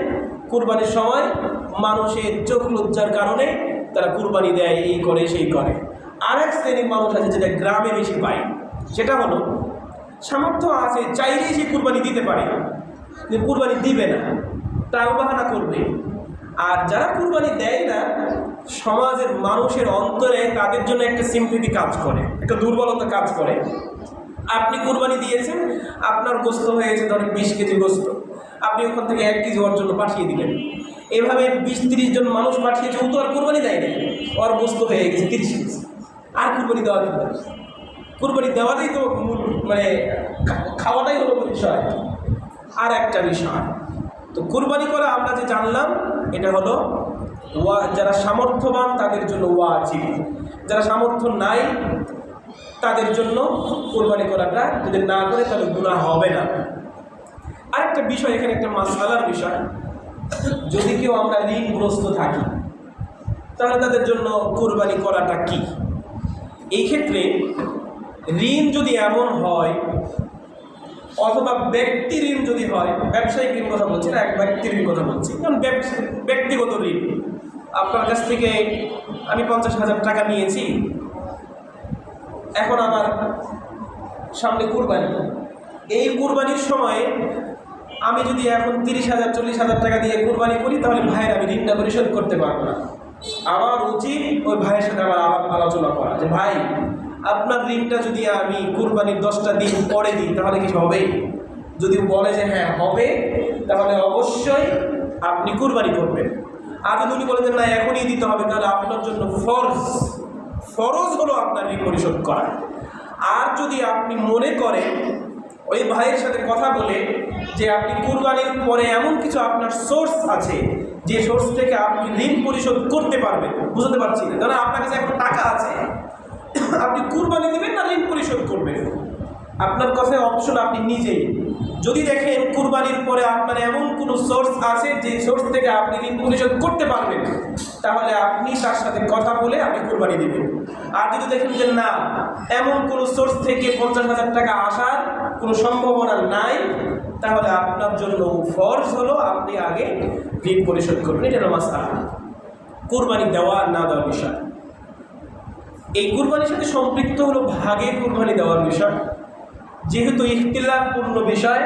কুরবানির সময় মানুষের চোখ লজ্জার কারণে তারা কুরবানি দেয়, এই করে সেই করে। আর এক শ্রেণীর মানুষ আছে যেটা গ্রামে বেশি পায়, সেটা হলো সামর্থ্য আছে, চাইলেই সে কুরবানি দিতে পারে, কিন্তু কুরবানি দিবে না, তাও বাহানা করবে। আর যারা কুরবানি দেয় না, সমাজের মানুষের অন্তরে তাদের জন্য একটা সিম্পথি কাজ করে, একটা দুর্বলতা কাজ করে। আপনি কুরবানি দিয়েছেন, আপনার গোস্ত হয়েছে ধরেন 20 কেজি গোস্ত, আপনি ওখান থেকে 1 কেজি ওর জন্য পাঠিয়ে দিলেন। এভাবে 20-30 জন মানুষ পাঠিয়েছে, ও তো আর কুরবানি দেয় না, ওর গোস্ত হয়ে গেছে 30 কেজি। আর কুরবানি দেওয়া কি, কুরবানি দেওয়াটাই তো মানে খাওয়াটাই হলো বিষয়। আর একটা বিষয়, তো কুরবানি করা আমরা যে জানলাম এটা হলো যারা সামর্থ্যবান তাদের জন্য ওয়াজিব, যারা সামর্থ্য নাই তাদের জন্য কুরবানি করাটা যদি না করে তাহলে গুনাহ হবে না। আরেকটা বিষয় এখানে, একটা মাসআলার বিষয়, যদি কেউ আমরা ঋণগ্রস্ত থাকি তাহলে তাদের জন্য কুরবানি করাটা কি? এই ক্ষেত্রে ঋণ যদি এমন হয়, অথবা ব্যক্তি ঋণ যদি হয়, ব্যবসায়িক ঋণ কথা বলছি না, এক ব্যক্তির ঋণ কথা বলছি, কারণ ব্যক্তিগত ঋণ, আপনার কাছ থেকে আমি 50,000 টাকা নিয়েছি, এখন আমার সামনে কুরবানি, এই কুরবানির সময়ে আমি যদি এখন 30,000-40,000 টাকা দিয়ে কুরবানি করি, তাহলে ভাইয়ের আমি ঋণটা পরিশোধ করতে পারবো না। আমার উচিত ওই ভাইয়ের সাথে আমার আলোচনা করা, যে ভাই আপনার ঋণটা যদি আমি কুরবানির 10টা দিন পরে দিই তাহলে কিছু হবে? যদি বলে যে হ্যাঁ হবে, তাহলে অবশ্যই আপনি কুরবানি করবেন। আর যদি উনি বলে যে না এখনই দিতে হবে, তাহলে আপনার জন্য ফরজ হলো আপনার ঋণ পরিশোধ করা। আর যদি আপনি মনে করেন ওই ভাইয়ের সাথে কথা বলে যে আপনি কুরবানির পরে এমন কিছু আপনার সোর্স আছে যে সোর্স থেকে আপনি ঋণ পরিশোধ করতে পারবেন, বুঝতে পারছি না, ধরেন আপনার কাছে এখন টাকা আছে, আপনি কুরবানি দেবেন না ঋণ পরিশোধ করবেন, আপনার কাছে অপশন আপনি নিজেই। যদি দেখেন কুরবানির পরে আপনার এমন কোনো সোর্স আছে যে সোর্স থেকে আপনি ঋণ পরিশোধ করতে পারবেন, তাহলে আপনি তার সাথে কথা বলে আপনি কুরবানি দেবেন। আর যদি দেখেন যে না এমন কোনো সোর্স থেকে 50,000 টাকা আসার কোনো সম্ভাবনা নাই, তাহলে আপনার জন্য ফরজ হলো আপনি আগে ঋণ পরিশোধ করবেন। এটা হলো মাসআলা, কুরবানি দেওয়া আর না দেওয়ার বিষয়। এই কুরবানির সাথে সম্পৃক্ত হলো ভাগে কুরবানি দেওয়ার বিষয়। যেহেতু ইখতিলাফপূর্ণ বিষয়,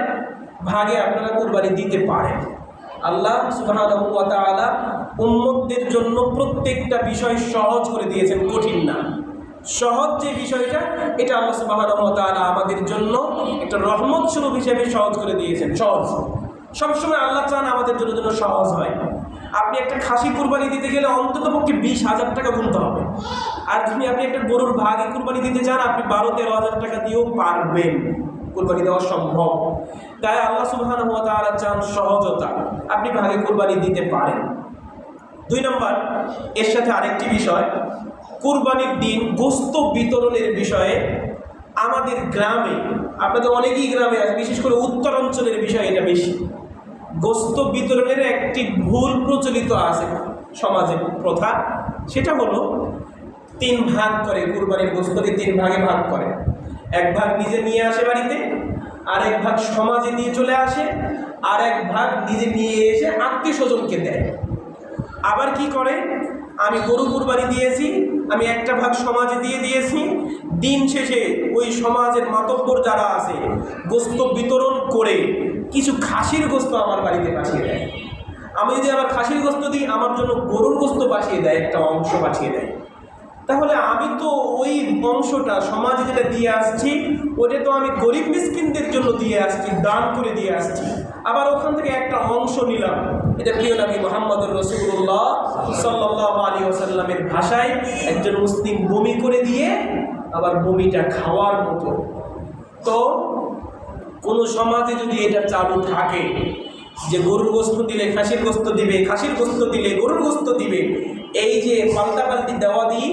ভাগে আপনারা কুরবানি দিতে পারেন। আল্লাহ সুবহানাহু ওয়া তাআলা উম্মতদের জন্য প্রত্যেকটা বিষয় সহজ করে দিয়েছেন, কঠিন না। সহজ যে বিষয়টা, এটা আল্লাহ সুবহানাহু ওয়া তাআলা আমাদের জন্য একটা রহমত স্বরূপ হিসেবে সহজ করে দিয়েছেন। সহজ সবসময় আল্লাহ চান আমাদের জন্য যেন সহজ হয়। আপনি একটা খাসি কুরবানি দিতে গেলে অন্ততপক্ষে 20,000 টাকা গুনতে হবে, আর আপনি একটা গরুর ভাগে কুরবানি দিতে চান, আপনি 12-13,000 টাকা দিয়েও পারবেন, কুরবানি দেওয়া সম্ভব। তাই আল্লাহ সুবহানাহু ওয়া তাআলা চান সহজতা, আপনি ভাগে কুরবানি দিতে পারেন। 2 নম্বর, এর সাথে আরেকটি বিষয়, কুরবানির দিন গোশত বিতরণের বিষয়ে আমাদের গ্রামে, আপনাদের অনেকেই গ্রামে আছে, বিশেষ করে উত্তর অঞ্চলের বিষয় এটা বেশি। গোশত বিতরণের একটি ভুল প্রচলিত আছে সমাজে প্রথা, সেটা হলো 3 ভাগ করে, কুরবানির গোশতকে 3 ভাগে ভাগ করে। 1 ভাগ নিজে নিয়ে আসে বাড়িতে, আর 1 ভাগ সমাজে নিয়ে চলে আসে, আর 1 ভাগ নিজে নিয়ে এসে আত্মীয় স্বজনকে দেয়। আবার কি করে, আমি গরু কুরবানি দিয়েছি, আমি 1টা ভাগ সমাজে দিয়ে দিয়েছি, দিন শেষে ওই সমাজের মাতব্বর যারা আছে গোশত বিতরণ করে কিছু খাসির গোশত আমার বাড়িতে পাঠিয়ে দেয়। আমি যদি আবার খাসির গোশত দিই, আমার জন্য গরুর গোশত পাঠিয়ে দেয়, একটা অংশ পাঠিয়ে দেয়। তাহলে আমি তো ওই অংশটা সমাজে যেটা দিয়ে আসছি, ওটা তো আমি গরিব মিসকিনদের জন্য দিয়ে আসছি, দান করে দিয়ে আসছি, আবার ওখান থেকে একটা অংশ নিলাম। এটা প্রিয় নবী মুহাম্মদুর রাসূলুল্লাহ সাল্লাল্লাহু আলাইহি ওয়াসাল্লামের ভাষায় একজন মুসলিম বমি করে দিয়ে আবার বমিটা খাওয়ার মতো। তো কোনো সমাজে যদি এটা চালু থাকে যে গরুর গোস্ত দিলে খাসির গোস্ত দিবে, খাসির গোস্ত দিলে গরুর গোস্ত দিবে, এই যে পাল্টাপাল্টি দেওয়া দিই,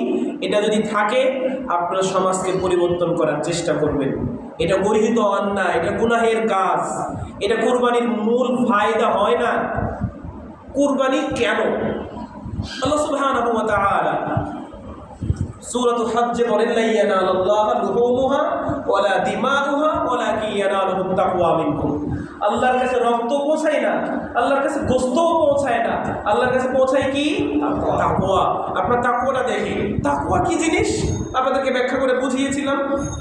এটা যদি থাকে আপনার সমাজকে পরিবর্তন করার চেষ্টা করবেন। এটা গর্হিত অন্যায়, এটা গুনাহের কাজ, এটা কুরবানির মূল ফায়দা হয় না। কুরবানি কেন? আল্লাহ সুবহানাহু ওয়া তাআলা সূরাতুল হজ্জে বলেন, লা ইয়ানালুল্লাহু লুহুমুহা ওয়ালা দিমাউহা ওয়ালাকিন ইয়ানালুহুত তাকওয়া মিনকুম। আল্লাহর কাছে রক্ত পৌঁছায় না, আল্লাহর কাছে গোশতও পৌঁছায় না, আল্লাহর কাছে পৌঁছায় কি? তাকওয়া। আপনার তাকওয়াটা দেখি, তাকওয়া কি জিনিস আপনাদেরকে ব্যাখ্যা করে বুঝিয়েছিলাম।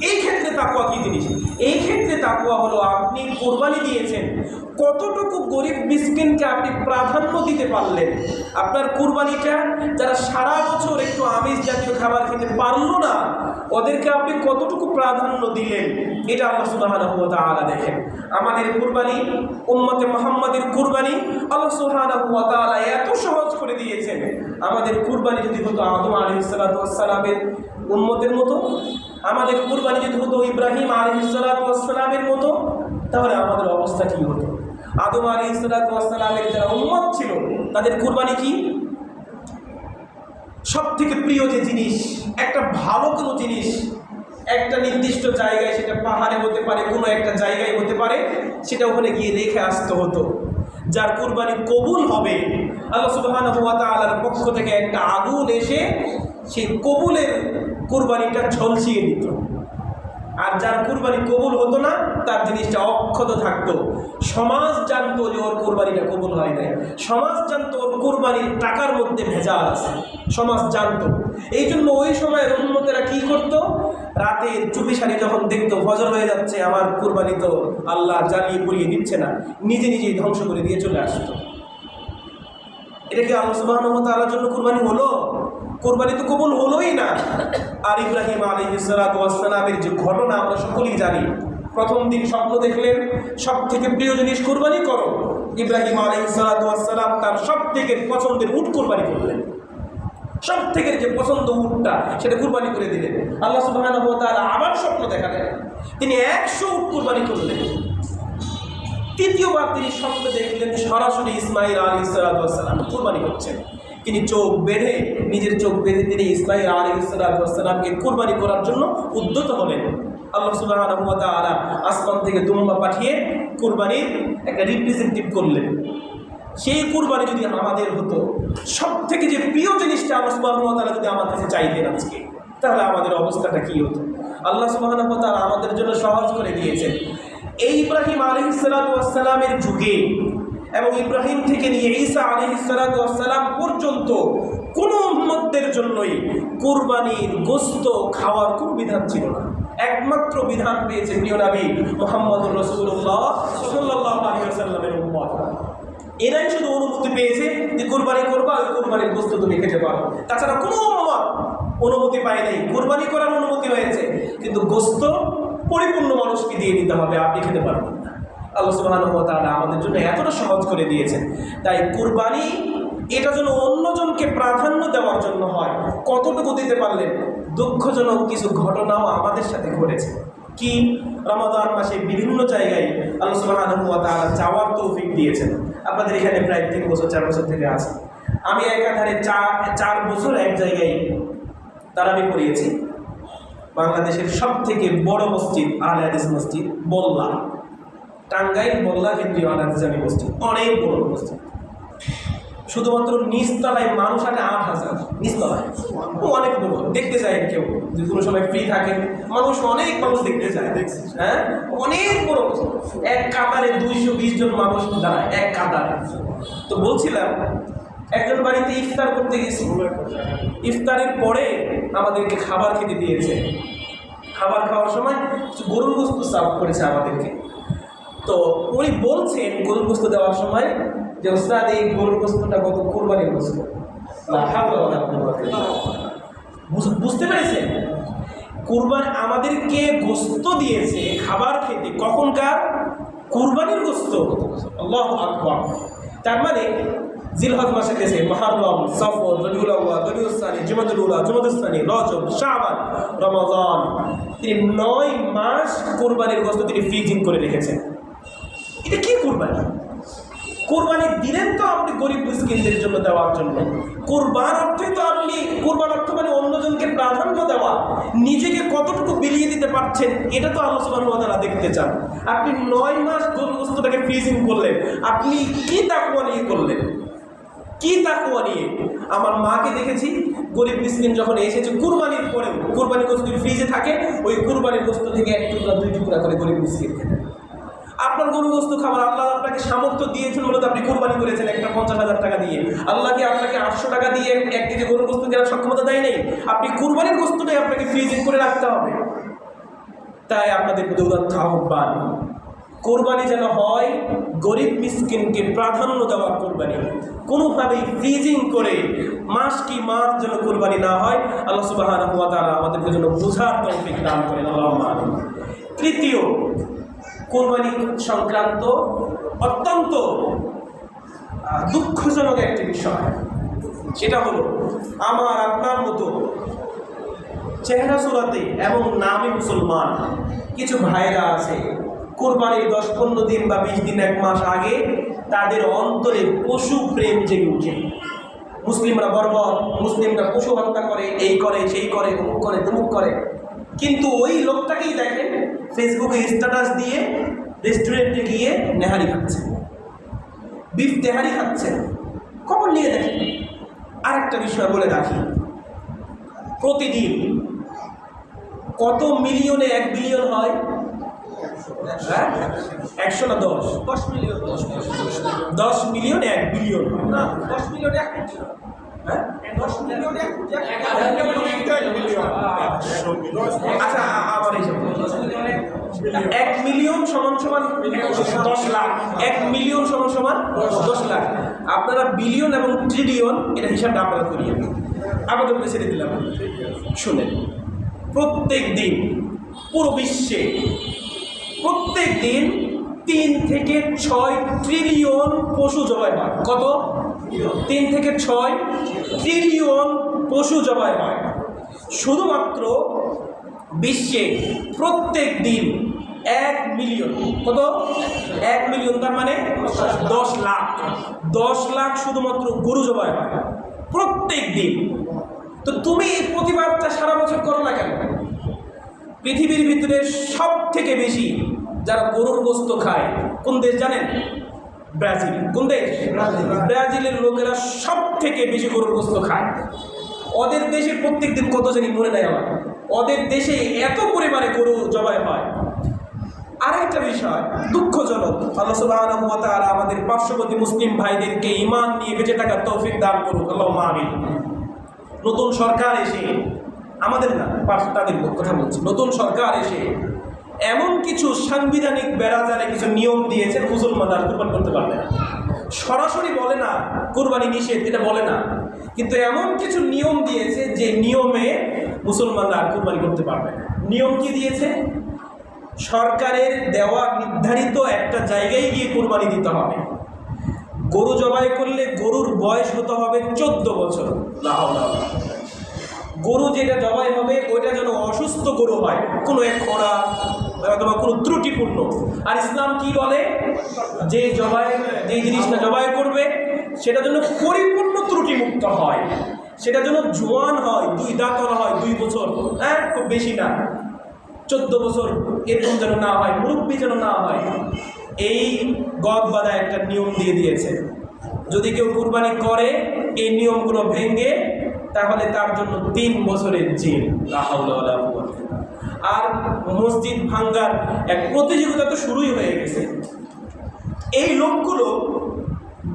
এই ক্ষেত্রে তাকওয়া কি জিনিস? এই ক্ষেত্রে তাকওয়া হলো আপনি কুরবানি দিয়েছেন, কতটুকু গরিব মিসকিনকে আপনি প্রাধান্য দিতে পারলেন। আপনার কুরবানিটা যারা সারা বছর একটু আমিষ জাতীয় খাবার খেতে পারলো না, ওদেরকে আপনি কতটুকু প্রাধান্য দিলেন, এটা আল্লাহ সুবহানাহু ওয়া তাআলা দেখেন। আমাদের কুরবানি, উম্মতে মুহাম্মাদের কুরবানি আল্লাহ সুবহানাহু ওয়া তাআলা এত সহজ করে দিয়েছেন। আমাদের কুরবানি যদি হতো আদম আলাইহিস সালাতু ওয়াস সালামের উম্মতের মতো, আমাদের কুরবানি যদি হতো ইব্রাহিম আলাইহিস সালাতু ওয়াস সালামের মতো, তাহলে আমাদের অবস্থা কি হতো? আদম আলাইহিস সালাতু ওয়াস সালামের যারা উম্মত ছিল তাদের কুরবানি কি? সব থেকে প্রিয় যে জিনিস, একটা ভালো কোনো জিনিস একটা নির্দিষ্ট জায়গায়, সেটা পাহাড়ে হতে পারে, কোনো একটা জায়গায় হতে পারে, সেটা ওখানে গিয়ে রেখে আসতে হতো। যার কুরবানি কবুল হবে, আল্লাহ সুবহানাহু ওয়া তাআলার পক্ষ থেকে একটা আগুন এসে সেই কবুলের কুরবানিটা ঝলসিয়ে দিত। আর যার কুরবানি কবুল হতো না, তার জিনিসটা অক্ষত থাকতো। সমাজ জানতো যে ওর কুরবানিটা কবুল হয় নাই, সমাজ জানতো ওর কুরবানির টাকার মধ্যে ভেজাল আছে, সমাজ জানতো। এই জন্য ওই সময় উম্মতেরা কি করতো? রাতের চুপিসারি যখন দেখতো ফজর হয়ে যাচ্ছে, আমার কুরবানি তো আল্লাহ জ্বালিয়ে পুড়িয়ে দিচ্ছে না, নিজে নিজেই ধ্বংস করে দিয়ে চলে আসতো। এটা কি আল্লাহ সুবহানাহু ওয়া তাআলার জন্য কুরবানি হলো? কুরবানি তো কবুল হলোই না। আর ইব্রাহিম আলাইহিস সালাতু ওয়াস সালামের যে ঘটনা আমরা সকলেই জানি, প্রথম দিন স্বপ্ন দেখলেন সব থেকে প্রিয় জিনিস কুরবানি করো। ইব্রাহিম আলাইহিস সালাতু ওয়াস সালাম তার সব থেকে পছন্দের উট কুরবানি করলেন, সব থেকে যে পছন্দ উটটা সেটা কুরবানি করে দিলেন। আল্লাহ সুবহানাহু ওয়া তাআলা আবার স্বপ্ন দেখালেন, তিনি 100 উট কুরবানি করলেন। তৃতীয়বার তিনি স্বপ্ন দেখলেন সরাসরি ইসমাঈল আলাইহিস সালাতু ওয়াস সালাম কুরবানি করছেন। তিনি চোখ বেঁধে, নিজের চোখ বেঁধে তিনি ইসমাঈল আলাইহিস সালাতু ওয়াস সালামকে কুরবানি করার জন্য উদ্যত হলেন। আল্লাহ সুবহানাহু ওয়া তাআলা আসমান থেকে দুম্বা পাঠিয়ে কুরবানির একটা রিপ্রেজেন্টেটিভ করলেন। সেই কুরবানি যদি আমাদের হতো, সব থেকে যে প্রিয় জিনিসটা আল্লাহ সুবহানাহু ওয়া তাআলা যদি আমার কাছে চাইতেন আজকে, তাহলে আমাদের অবস্থাটা কী হতো? আল্লাহ সুবহানাহু ওয়া তাআলা আমাদের জন্য সহজ করে দিয়েছেন। এই ইব্রাহিম আলাইহিস সালাতু ওয়াস সালামের যুগে এবং ইব্রাহিম থেকে নিয়ে ঈসা আলাইহিস সালাতু ওয়াস সালাম পর্যন্ত কোনো উম্মতের জন্যই কুরবানির গোশত খাওয়ার কোনো বিধান ছিল না। একমাত্র বিধান পেয়েছে প্রিয় নবী মুহাম্মদুর রাসূলুল্লাহ সাল্লাল্লাহু আলাইহি ওয়াসাল্লামের উম্মত। এরাই শুধু অনুমতি পেয়েছে যে কুরবানি করবা, ওই কুরবানির গোশত তুমি খেতে পারো। তাছাড়া কোনো উম্মত অনুমতি পায় নাই। কুরবানি করার অনুমতি হয়েছে, কিন্তু গোশত পরিপূর্ণ মানুষকে দিয়ে দিতে হবে, আপনি খেতে পারবেন না। আল্লাহ সুবহানাহু ওয়া তাআলা আমাদের জন্য এতটা সহজ করে দিয়েছেন। তাই কুরবানি এটা যেন অন্যজনকে প্রাধান্য দেওয়ার জন্য হয়। কতটুকু দিতে পারলেন? দুঃখজনক কিছু ঘটনাও আমাদের সাথে ঘটেছে। কি? রমাদান মাসে বিভিন্ন জায়গায় আল্লাহ সুবহানাহু ওয়া তাআলা যাওয়ার তৌফিক দিয়েছেন। আপনাদের এখানে প্রায় 3 বছর 4 বছর থেকে আছে। আমি একাধারে 4 বছর এক জায়গায় তারাবি পড়িয়েছি। বাংলাদেশের সব থেকে বড় মসজিদ আহলে হাদিস মসজিদ বল্লা, টাঙ্গাইল বল্লা কেন্দ্রীয় আহলে হাদিস জামি মসজিদ, অনেক বড় মসজিদ। শুধুমাত্র নিচতলায় মানুষ আছে 8000, নিচতলায় অনেক বড়। দেখতে যায় কেউ যদি কোনো সময় ফ্রি থাকেন, মানুষ অনেক মানুষ দেখতে যায়। হ্যাঁ, অনেক বড় এক কাতারে 220 জন মানুষ দাঁড়ায় এক কাতারে। তো বলছিলাম, একজন বাড়িতে ইফতার করতে গেছি, ইফতারের পরে আমাদেরকে খাবার খেতে দিয়েছে। খাবার খাওয়ার সময় গরুর গোশত সার্ভ করেছে আমাদেরকে। তো উনি বলছেন গরুর গোশত দেওয়ার সময় যে ওস্তাদ এই গরুর গোশতটা কত কুরবানির গোশত। বুঝতে পেরেছেন? কুরবানি আমাদেরকে গোশত দিয়েছে খাবার খেতে, কখনকার? কুরবানির গোশত। আল্লাহু আকবার। তার মানে জিলহজ মাসে গেছে মুহররম, সফর, রবিউল আউয়াল, রবিউল সানি, জুমাদুল উলা, জুমাদুল সানি, রজব, শাবান, রমাদান, তিনি 9 মাস কোরবানির গোশত তিনি ফ্রিজিং করে রেখেছেন। এটা কি কোরবানি? কোরবানি দিলেন তো আপনি গরিব মিসকিনদের জন্য, দেওয়ার জন্য। কোরবান অর্থই তো আপনি, কোরবান অর্থ মানে অন্যজনকে প্রাধান্য দেওয়া, নিজেকে কতটুকু বিলিয়ে দিতে পারছেন এটা তো আল্লাহ সুবহানাহু ওয়া তাআলা দেখতে চান। আপনি 9 মাস গরুর গোশতটাকে ফ্রিজিং করলেন, আপনি কি তাকওয়া নিয়ে করলেন? কি তাকওয়া নিয়ে? আমার মাকে দেখেছি গরিব মিসকিন যখন এসেছে কুরবানির পরেও, কুরবানির গোশত ফ্রিজে থাকে, ওই কুরবানির গোশত থেকে 1 টুকরা 2 টুকরা করে গরিব মিসকিন খেতেন। আপনার গরু গোশত খাবার, আল্লাহ আপনাকে সামর্থ্য দিয়েছেন বলে তো আপনি কোরবানি করেছেন একটা 50,000 টাকা দিয়ে। আল্লাহকে আপনাকে 800 টাকা দিয়ে 1 কেজি গরুর গোশত কেনার সক্ষমতা দেয় নাই। আপনি কুরবানির গোশতটাই আপনাকে ফ্রিজিং করে রাখতে হবে। তাই আপনাদের প্রতি উদাত্ত আহ্বান, কোরবানি যেন হয় গরিব মিসকিনকে প্রাধান্য দেওয়ার কোরবানি, কোনোভাবেই ফ্রিজিং করে মাস কি মাস যেন কোরবানি না হয়। আল্লাহ সুবহানাহু ওয়া তাআলা আমাদেরকে যেন বোঝার তৌফিক দান করেন, আল্লাহুম্মা আমিন। তৃতীয় কোরবানি সংক্রান্ত অত্যন্ত দুঃখজনক একটি বিষয়, সেটা হলো আমার আপনার মতো চেহারা সুরাতে এবং নামে মুসলমান কিছু ভাইরা আছে, কোরবানির 10-15 দিন বা 20 দিন 1 মাস আগে তাদের অন্তরে পশু প্রেম জেগে উঠে। মুসলিমরা বর্বর, মুসলিমরা পশু হত্যা করে, এই করে সেই করে, অমুক করে তমুক করে। কিন্তু ওই লোকটাকেই দেখেন ফেসবুকে স্ট্যাটাস দিয়ে রেস্টুরেন্টে গিয়ে নেহারি খাচ্ছে, বিফ তেহারি খাচ্ছে, খবর নিয়ে দেখেন। আরেকটা বিষয় বলে রাখি, প্রতিদিন কত মিলিয়নে 1 বিলিয়ন হয়? 100 না 10? 10 মিলিয়ন। 10 মিলিয়নে 1 বিলিয়ন না, 10 মিলিয়নে 1 কোটি। হ্যাঁ, 10 মিলিয়নে 1 কোটি। আচ্ছা, আবার এই 1 মিলিয়ন সমান সমান 10 লাখ। 1 মিলিয়ন সমান সমান 10 লাখ। আপনারা বিলিয়ন এবং ট্রিলিয়ন এটা হিসাবটা আপনারা করিয়ে আমাদের ছেড়ে দিলাম। শুনেন, প্রত্যেক দিন পুরো বিশ্বে প্রত্যেক দিন 3 থেকে 6 ট্রিলিয়ন পশু জবাই হয়। কত? 3 থেকে 6 ট্রিলিয়ন পশু জবাই হয়। শুধুমাত্র বিশ্বে প্রত্যেক দিন 1 মিলিয়ন, কত? 1 মিলিয়ন, তার মানে 10 লাখ। 10 লাখ শুধুমাত্র গরু জবাই হয় প্রত্যেক দিন। তো তুমি এই প্রতিবাদটা সারা বছর করো না কেন? পৃথিবীর ভিতরে সব থেকে বেশি যারা গরুর গোশত খায় কোন দেশ জানেন? ব্রাজিল। কোন দেশ? ব্রাজিলের লোকেরা সব থেকে বেশি গরুর গোশত খায়। ওদের দেশে প্রত্যেক দিন কত জানি মরে নেয় আমার, ওদের দেশে এত পরিমাণে গরু জবাই হয়। আরেকটা বিষয় দুঃখজনক, আল্লাহ সুবহানাহু ওয়া তাআলা আমাদের পার্শ্ববর্তী মুসলিম ভাইদেরকে ঈমান নিয়ে বেঁচে থাকার তৌফিক দান করুক, আল্লাহুম্মা আমিন। নতুন সরকার এসে, আমাদের না, তাদের কথা বলছি, নতুন সরকার এসে এমন কিছু সাংবিধানিক বেড়াজালে কিছু নিয়ম দিয়েছে মুসলমানরা কোরবানি করতে পারবে না। সরাসরি বলে না কোরবানি নিষেধ, এটা বলে না, কিন্তু এমন কিছু নিয়ম দিয়েছে যে নিয়মে মুসলমানরা আর কোরবানি করতে পারবে না। নিয়ম কি দিয়েছে? সরকারের দেওয়া নির্ধারিত একটা জায়গায় গিয়ে কোরবানি দিতে হবে। গরু জবাই করলে গরুর বয়স হতে হবে 14 বছর। গরু যেটা জবাই হবে ওইটা যেন অসুস্থ গরু হয়, কোনো এক খোঁড়া অথবা কোনো ত্রুটিপূর্ণ। আর ইসলাম কি বলে? যে জিনিসটা জবাই করবে সেটা যেন পরিপূর্ণ ত্রুটিমুক্ত হয়, সেটা যেন জোয়ান হয়, 2 দাঁতন হয়, 2 বছর, হ্যাঁ খুব বেশি না, 14 বছর এরকম যেন না হয়, মুরব্বী যেন না হয়। এই গদ বাঁধা একটা নিয়ম দিয়ে দিয়েছে। যদি কেউ কুরবানি করে এই নিয়মগুলো ভেঙে, তাহলে তার জন্য 3 বছরের জেল। আর মসজিদ ভাঙ্গার এক প্রতিযোগিতা তো শুরুই হয়ে গেছে। এই লোকগুলো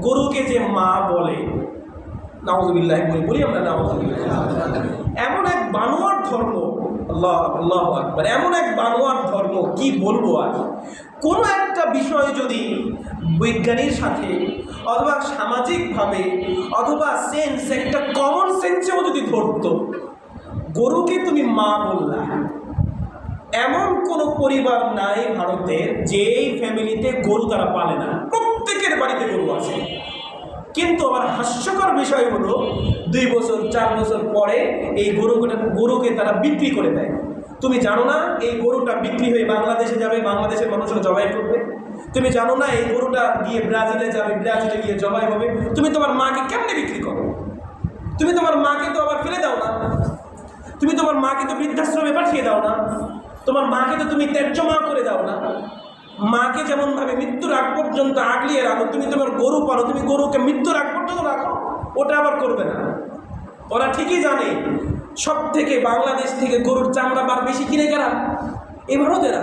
গরুকে যে মা বলে, নাউযুবিল্লাহ বলি আমরা, নাউযুবিল্লাহ, এমন এক বানোয়ার ধর্ম, আল্লাহু আকবার, এমন এক বানোয়ার ধর্ম, কি বলবো আর। কোনো একটা বিষয় যদি বৈজ্ঞানিক সাথে অথবা সামাজিকভাবে অথবা সেন্স, একটা কমন সেন্সেও যদি ধরতো, গরুকে তুমি মা বললা, এমন কোনো পরিবার নাই ভারতের যেই ফ্যামিলিতে গরু তারা পালে না। প্রত্যেকের বাড়িতে গরু আছে। কিন্তু আমার হাস্যকর বিষয় হলো 2 বছর 4 বছর পরে এই গরুকে তারা বিক্রি করে দেয়। তুমি জানো না এই গরুটা বিক্রি হয়ে বাংলাদেশে যাবে, বাংলাদেশের মানুষরা জবাই করবে? তুমি জানো না এই গরুটা গিয়ে ব্রাজিলে যাবে, ব্রাজিলে গিয়ে জবাই হবে? তুমি তোমার মাকে কেমনে বিক্রি করো? তুমি তোমার মাকে তো আবার ফেলে দাও না, তুমি তোমার মাকে তো বৃদ্ধাশ্রমে পাঠিয়ে দাও না, তোমার মাকে তো তুমি ত্যায্যমা করে দাও না। মাকে যেমনভাবে মৃত্যুর আগ পর্যন্ত আগলিয়ে রাখো, তুমি তোমার গরু পালো, তুমি গরুকে মৃত্যুর আগ পর্যন্ত রাখো, ওটা আবার করবে না। ওরা ঠিকই জানে সব থেকে বাংলাদেশ থেকে গরুর চামড়া বার বেশি কিনে কেনা এই ভারতেরা।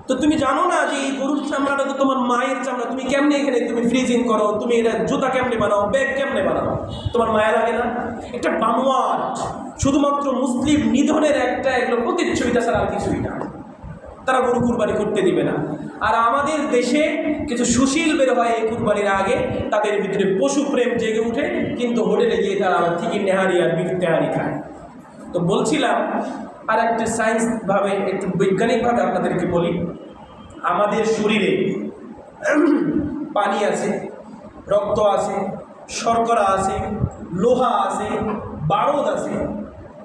তো তুমি জানো না যে এই গরুর চামড়াটা তো তোমার মায়ের চামড়া, তুমি কেমনে এখানে তুমি ফ্রিজিং করো, তুমি এটা জুতা কেমনে বানাও, ব্যাগ কেমনে বানাও? তোমার মায়া লাগে না? একটা বানোয়াট, শুধুমাত্র মুসলিম নিধনের একটা এগুলো প্রতিচ্ছবিতা ছাড়া আর কিছুই না। তারা গরু কুরবানি করতে দিবে না। আর আমাদের দেশে কিছু সুশীল বের হয় এই কুরবানির আগে, তাদের ভিতরে পশু প্রেম জেগে উঠে, কিন্তু হোটেলে গিয়ে তারা ঠিকই নেহারি আর বিফ তেহারি খায়। তো বলছিলাম আর একটু সায়েন্সভাবে একটু বৈজ্ঞানিকভাবে আপনাদেরকে বলি, আমাদের শরীরে পানি আছে, রক্ত আছে, শর্করা আছে, লোহা আছে, বারুদ আছে।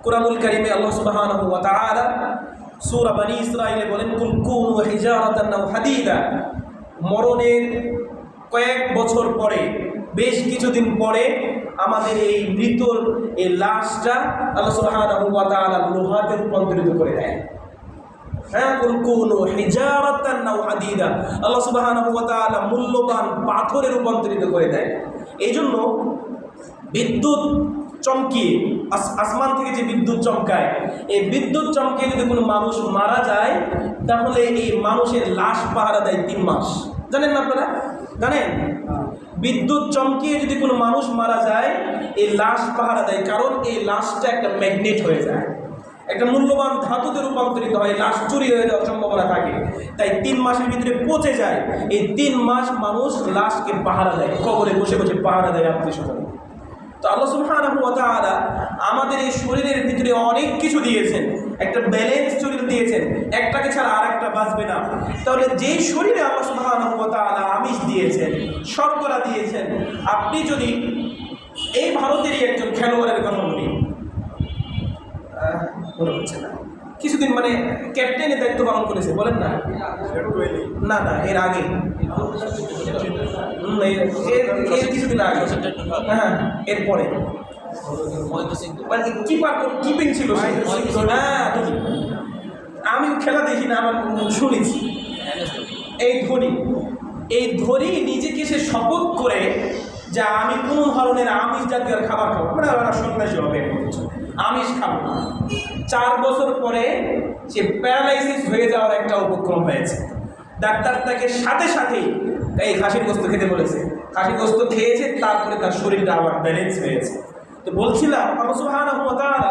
কুরআনুল কারীমে আল্লাহ সুবহানাহু ওয়া তাআলা সূরা বনী ইসরাঈলে বলেন, কুল কুনু হিজারাতান আও হাদিদা। মরণের কয়েক বছর পরে, বেশ কিছুদিন পরে আমাদের এই মৃতর এই লাশটা আল্লাহ সুবহানাহু ওয়া তাআলা লোহাতে রূপান্তরিত করে দেয়। হ্যাঁ, কুল কুনু হিজারাতান আও হাদিদা, আল্লাহ সুবহানাহু ওয়া তাআলা মূল্যবান পাথরে রূপান্তরিত করে দেয়। এই জন্য বিদ্যুৎ চমকিয়ে, আসমান থেকে যে বিদ্যুৎ চমকায়, এই বিদ্যুৎ চমকিয়ে যদি কোনো মানুষ মারা যায়, তাহলে এই মানুষের লাশ পাহারা দেয় 3 মাস। জানেন না আপনারা? জানেন? বিদ্যুৎ চমকিয়ে যদি কোনো মানুষ মারা যায়, এই লাশ পাহারা দেয়, কারণ এই লাশটা একটা ম্যাগনেট হয়ে যায়, একটা মূল্যবান ধাতুতে রূপান্তরিত হয়, লাশ চুরি হয়ে যাওয়ার সম্ভাবনা থাকে। তাই 3 মাসের ভিতরে পচে যায়। এই 3 মাস মানুষ লাশকে পাহারা দেয়, কবরে বসে বসে পাহারা দেয় আত্মীয়স্বজন। তো আল্লাহ সুবহানাহু ওয়া তাআলা আমাদের এই শরীরের ভিতরে অনেক কিছু দিয়েছেন, একটা ব্যালেন্স শরীর দিয়েছেন, একটাকে ছাড়া আর একটা বাঁচবে না। তাহলে যেই শরীরে আল্লাহ সুবহানাহু ওয়া তাআলা আমিষ দিয়েছেন, শর্করা দিয়েছেন, আপনি যদি এই ভারতেরই একজন খেলোয়াড়ের কথা বলি, মনে হচ্ছে না, কিছুদিন মানে ক্যাপ্টেনের দায়িত্ব পালন করেছে, বলেন না? না না, এর আগে, এর কিছুদিন আগে, হ্যাঁ, এরপরে মানে কিপিং ছিল। হ্যাঁ, আমি খেলা দেখি না, আমার শুনেছি। এই ধোনি নিজেকে সে শপথ করে যে আমি কোনো ধরনের আমিষ জাতীয় খাবার খাবো, মানে ওরা সন্ন্যাসী হবে, আমিষ খাবো না। 4 বছর পরে সে প্যারালাইসিস হয়ে যাওয়ার একটা উপক্রম হয়েছে। ডাক্তার তাকে সাথে সাথেই এই খাসির গোস্ত খেতে বলেছে, খাসির গোস্ত খেয়েছে, তারপরে তার শরীরটা আবার ব্যালেন্স হয়েছে। তো বলছিলাম আল্লাহ সুবহানাহু ওয়া তাআলা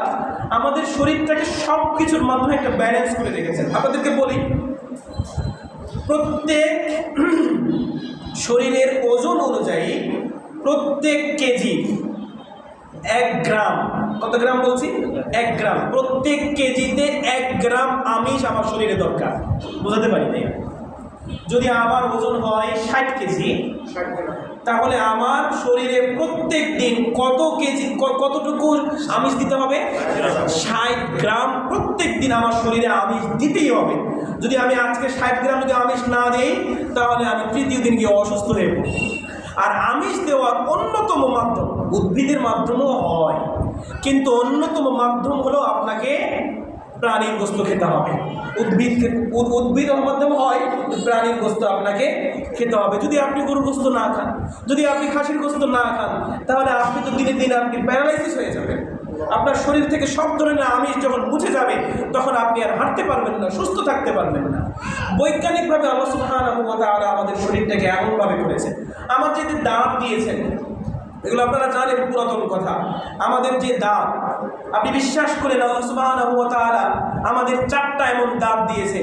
আমাদের শরীরটাকে সব কিছুর মাধ্যমে একটা ব্যালেন্স করে রেখেছেন। আপনাদেরকে বলি, প্রত্যেক শরীরের ওজন অনুযায়ী প্রত্যেক কেজি 1 গ্রাম, কত গ্রাম বলছি? 1 গ্রাম। প্রত্যেক কেজিতে 1 গ্রাম আমিষ আমার শরীরে দরকার। বোঝাতে পারি না? যদি আমার ওজন হয় 60 কেজি, তাহলে আমার শরীরে প্রত্যেক দিন কত কেজি, কতটুকু আমিষ দিতে হবে? 60 গ্রাম প্রত্যেক দিন আমার শরীরে আমিষ দিতেই হবে। যদি আমি আজকে 60 গ্রাম যদি আমিষ না দিই, তাহলে আমি তৃতীয় দিন গিয়ে অসুস্থ হয়ে পড়ব। আর আমিষ দেওয়ার অন্যতম মাধ্যম, উদ্ভিদের মাধ্যমেও হয়, কিন্তু অন্যতম মাধ্যম হলো আপনাকে প্রাণীর গোস্ত খেতে হবে। উদ্ভিদের মাধ্যমে হয়, প্রাণীর গোস্ত আপনাকে খেতে হবে। যদি আপনি গরুর গোস্ত না খান, যদি আপনি খাসির গোস্ত না খান, তাহলে আপনি তো দিনে দিনে আপনি প্যারালাইসিস হয়ে যাবেন। আপনার শরীর থেকে সব ধরনের আমিষ যখন মুছে যাবে, তখন আপনি আর হাঁটতে পারবেন না, সুস্থ থাকতে পারবেন না। বৈজ্ঞানিকভাবে আল্লাহ সুবহানাহু ওয়া তাআলা আমাদের শরীরটাকে এমনভাবে করেছেন, আমার যে দাঁত দিয়েছেন, এগুলো আপনারা জানেন পুরাতন কথা। আমাদের যে দাঁত, আপনি বিশ্বাস করেন আল্লাহ সুবহানাহু ওয়া তাআলা আমাদের 4টা এমন দাঁত দিয়েছে।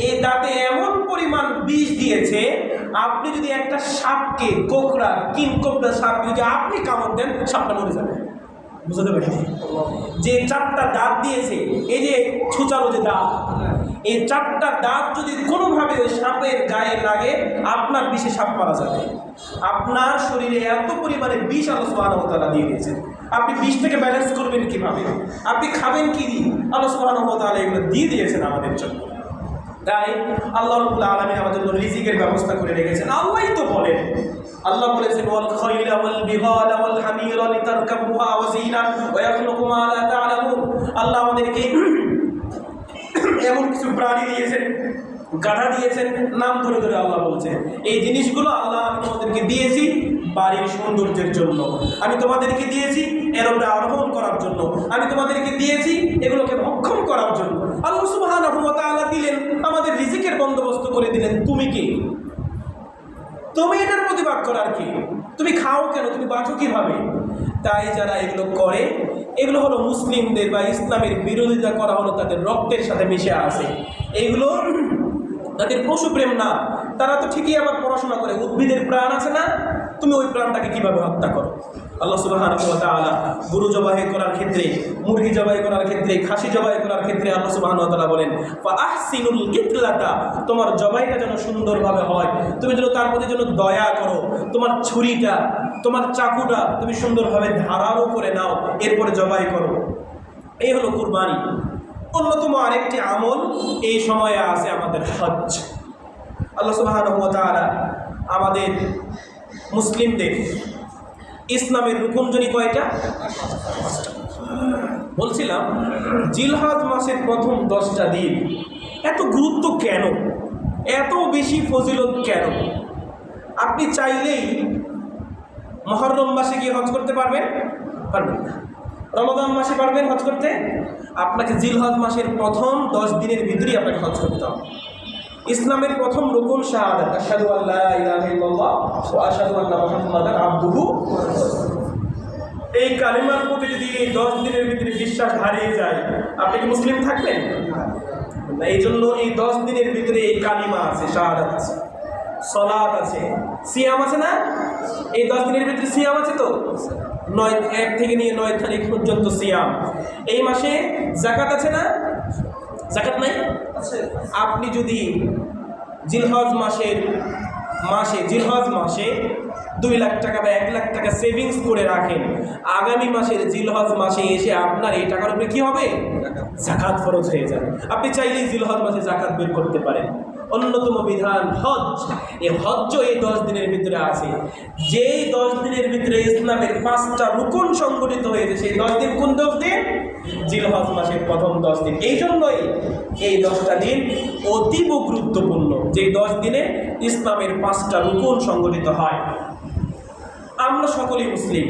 এই দাঁতে এমন পরিমাণ বিষ দিয়েছে, আপনি যদি একটা সাপকে, কোকড়া, কিংকোবরা সাপকে যদি আপনি কামড় দেন, সাপটা মরে যাবে। বুঝতে পারছি? যে 4টা দাঁত দিয়েছে, এই যে ছুচালো যে দাঁত, এই 4টা দাঁত যদি কোনোভাবে ওই সাপের গায়ে লাগে, আপনার বিষে সাপ মারা যাবে। আপনার শরীরে এত পরিমাণে বিষ আল্লাহ সুবহানাহু ওয়া তাআলা দিয়ে দিয়েছেন, আপনি বিষ থেকে ব্যালেন্স করবেন কিভাবে? আপনি খাবেন কি দিয়ে? আল্লাহ সুবহানাহু ওয়া তাআলা এগুলো দিয়ে দিয়েছেন আমাদের জন্য। তাই আল্লাহ রাব্বুল আলামিন আমাদের জন্য রিজিকের ব্যবস্থা করে রেখেছেন। আল্লাহই তো বলেন, আল্লাহ বলেছেন ওয়াল খাইলা ওয়াল বিগালা ওয়াল হামিরা লিতারকাবুহা ওয়া যিনা ওয়া ইয়াখলুকু মা লা তা'লামুন। আল্লাহ আমাদেরকে এমন কিছু প্রাণী দিয়েছেন, গাধা দিয়েছেন, নাম ধরে ধরে আল্লাহ বলছেন এই জিনিসগুলো আল্লাহ আমি তোমাদেরকে দিয়েছি বাড়ির সৌন্দর্যের জন্য, আমি তোমাদেরকে দিয়েছি এর উপরে আরোহণ করার জন্য, আমি তোমাদেরকে দিয়েছি এগুলোকে ভক্ষণ করার জন্য। আল্লাহ সুবহানাহু ওয়া তাআলা দিলেন, আমাদের রিজিকের বন্দোবস্ত করে দিলেন। তুমি কি? তুমি এটার প্রতিবাদ করার কি? তুমি খাও কেন? তুমি বাঁচো কিভাবে? তাই যারা এগুলো করে, এগুলো হলো মুসলিমদের বা ইসলামের বিরোধিতা করা, হলো তাদের রক্তের সাথে মিশে আছে। এইগুলো তাদের পশুপ্রেম না। তারা তো ঠিকই আবার পড়াশোনা করে, উদ্ভিদের প্রাণ আছে না, তুমি ওই প্রাণটাকে কিভাবে হত্যা করো? আল্লাহ সুবহানাহু ওয়া তাআলা গরু জবাই করার ক্ষেত্রে, মুরগি জবাই করার ক্ষেত্রে, খাসি জবাই করার ক্ষেত্রে আল্লাহ সুবহানাহু ওয়া তাআলা বলেন ফাআহসিনুল কিতলাতা, তোমার জবাইটা যেন সুন্দরভাবে হয়, তুমি যেন তার প্রতি যেন দয়া করো, তোমার ছুরিটা, তোমার চাকুটা তুমি সুন্দরভাবে ধারালো করে নাও, এরপরে জবাই করো। এই হলো কুরবানি। অন্যতম আরেকটি আমল এই সময়ে আছে আমাদের হজ। আল্লাহ সুবহানাহু ওয়া তাআলা আমাদের মুসলিমদের ইসলামের রুকুনজনী কয়টা? বলছিলাম জিলহজ মাসের প্রথম 10টা দিন এত গুরুত্ব কেন, এত বেশি ফজিলত কেন? আপনি চাইলেই মুহররম মাসে গিয়ে হজ করতে পারবেন? পারবেন না। রমাদান মাসে পারবেন হজ করতে? আপনাকে জিলহজ মাসের প্রথম 10 দিনের ভিতরেই আপনাকে হজ করতে হবে। ইসলামের প্রথম রুকুন শাহাদাত, আশহাদু আল্লা ইলাহা ইল্লাল্লাহ ওয়া আশহাদু আন্না মুহাম্মাদান আবদুহু। এই কালিমার প্রতি যদি এই 10 দিনের ভিতরে বিশ্বাস হারিয়ে যায়, আপনি কি মুসলিম থাকবেন না? এই জন্য এই 10 দিনের ভিতরে এই কালিমা আছে, শাহাদাত আছে, সালাত আছে, সিয়াম আছে না? এই 10 দিনের ভিতরে সিয়াম আছে তো, 1 থেকে নিয়ে 9 তারিখ পর্যন্ত সিয়াম। এই মাসে যাকাত আছে না? যাকাত নাই? আপনি যদি জিলহজ মাসে 2 লাখ টাকা বা 1 লাখ টাকা সেভিংস করে রাখেন, আগামী মাসের জিলহজ মাসে এসে আপনার এই টাকার উপরে কি হবে? যাকাত ফরজ হয়ে যাবে। আপনি চাইলেই জিলহজ মাসে যাকাত বের করতে পারেন। অন্যতম বিধান হজ। এই হজ এই 10 দিনের ভিতরে আছে। যেই 10 দিনের ভিতরে ইসলামের 5টা রুকুন সংগঠিত হয়েছে, সেই 10 দিন কোন 10 দিন? জিলহজ মাসের প্রথম 10 দিন। এই জন্যই এই 10টা দিন অতীব গুরুত্বপূর্ণ, যে 10 দিনে ইসলামের 5টা রুকুন সংগঠিত হয়। আমরা সকলেই মুসলিম,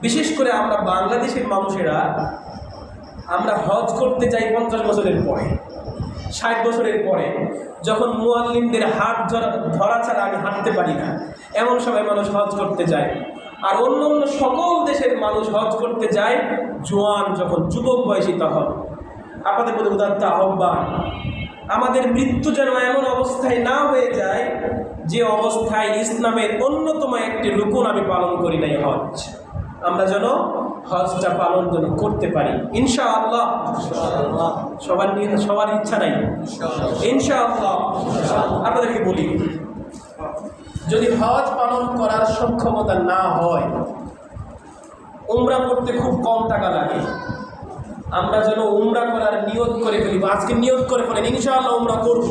বিশেষ করে আমরা বাংলাদেশের মানুষেরা আমরা হজ করতে যাই 50 বছরের পরে, 60 বছরের পরে, যখন মুআল্লিমদের হাত ধরা ছাড়া আমি হাঁটতে পারি না, এমন সময় মানুষ হজ করতে যায়। আর অন্য অন্য সকল দেশের মানুষ হজ করতে যায় জোয়ান, যখন যুবক বয়সী তখন। আপনাদের প্রতি উদাত্ত আহ্বান, আমাদের মৃত্যু যেন এমন অবস্থায় না হয়ে যায় যে অবস্থায় ইসলামের অন্যতম একটি রুকুন আমি পালন করি নাই, হজ। আমরা যেন হজটা পালন যেন করতে পারি ইনশাআল্লাহ। সবার ইচ্ছা নাই ইনশাআল্লাহ। আপনাদেরকে বলি, যদি হজ পালন করার সক্ষমতা না হয়, উমরা করতে খুব কম টাকা লাগে, আমরা যেন উমরা করার নিয়ত করে ফেলি। আজকে নিয়ত করে ফেলেন ইনশাআল্লাহ উমরা করব।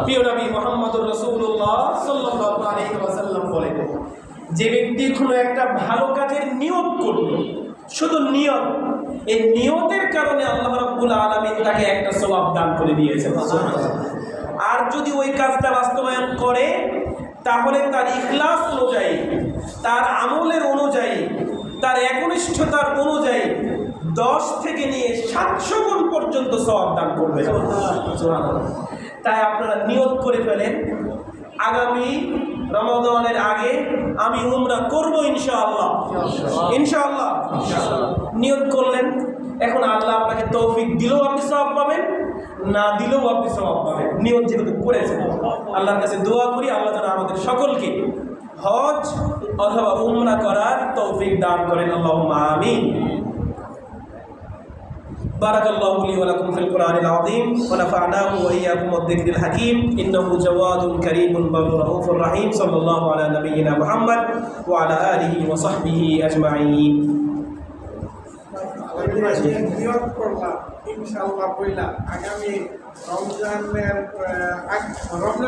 প্রিয় নবী মুহাম্মদুর রাসূলুল্লাহ সাল্লাল্লাহু আলাইহি ওয়াসাল্লাম বলেন, যে ব্যক্তি কোনো একটা ভালো কাজের নিয়ত করল, শুধু নিয়ত, এই নিয়তের কারণে আল্লাহ রাব্বুল আলামিন তাকে একটা সওয়াব দান করে দিয়েছেন। আর যদি ওই কাজটা বাস্তবায়ন করে, তাহলে তার ইখলাস অনুযায়ী, তার আমলের অনুযায়ী, তার একনিষ্ঠতার অনুযায়ী 10 থেকে নিয়ে 700 গুণ পর্যন্ত সওয়াব দান করবে। তাই আপনারা নিয়ত করে ফেলেন, আগামী রমাদানের আগে আমি উমরা করব ইনশাআল্লাহ। ইনশাআল্লাহ নিয়ত করলেন। এখন আল্লাহ আপনাকে তৌফিক দিলেও আপনি সওয়াব পাবেন, না দিলেও আপনি সওয়াব পাবেন। নিয়ত যেহেতু করেছেন, আল্লাহর কাছে দোয়া করি আল্লাহ যেন আমাদের সকলকে হজ অথবা উমরা করার তৌফিক দান করেন। আল্লাহুম্মা আমিন। বারাকাল্লাহু লি ওয়া লাকুম ফিল কুরআনিল আযীম ওয়া নাফা'নাহু ওয়া ইয়্যাকুম বিয-যিকরিল হাকীম ইন্নাহু জাওয়াদুন কারীমুন বারুর রাউফুর রাহিম সাল্লাল্লাহু আলা নাবিয়্যিনা মুহাম্মদ ওয়া আলা আলিহি ওয়া সাহবিহি আজমাইন। নিয়োগ করলাম ইনশাআল্লাহ পয়লা আগামী রমজানের রমজান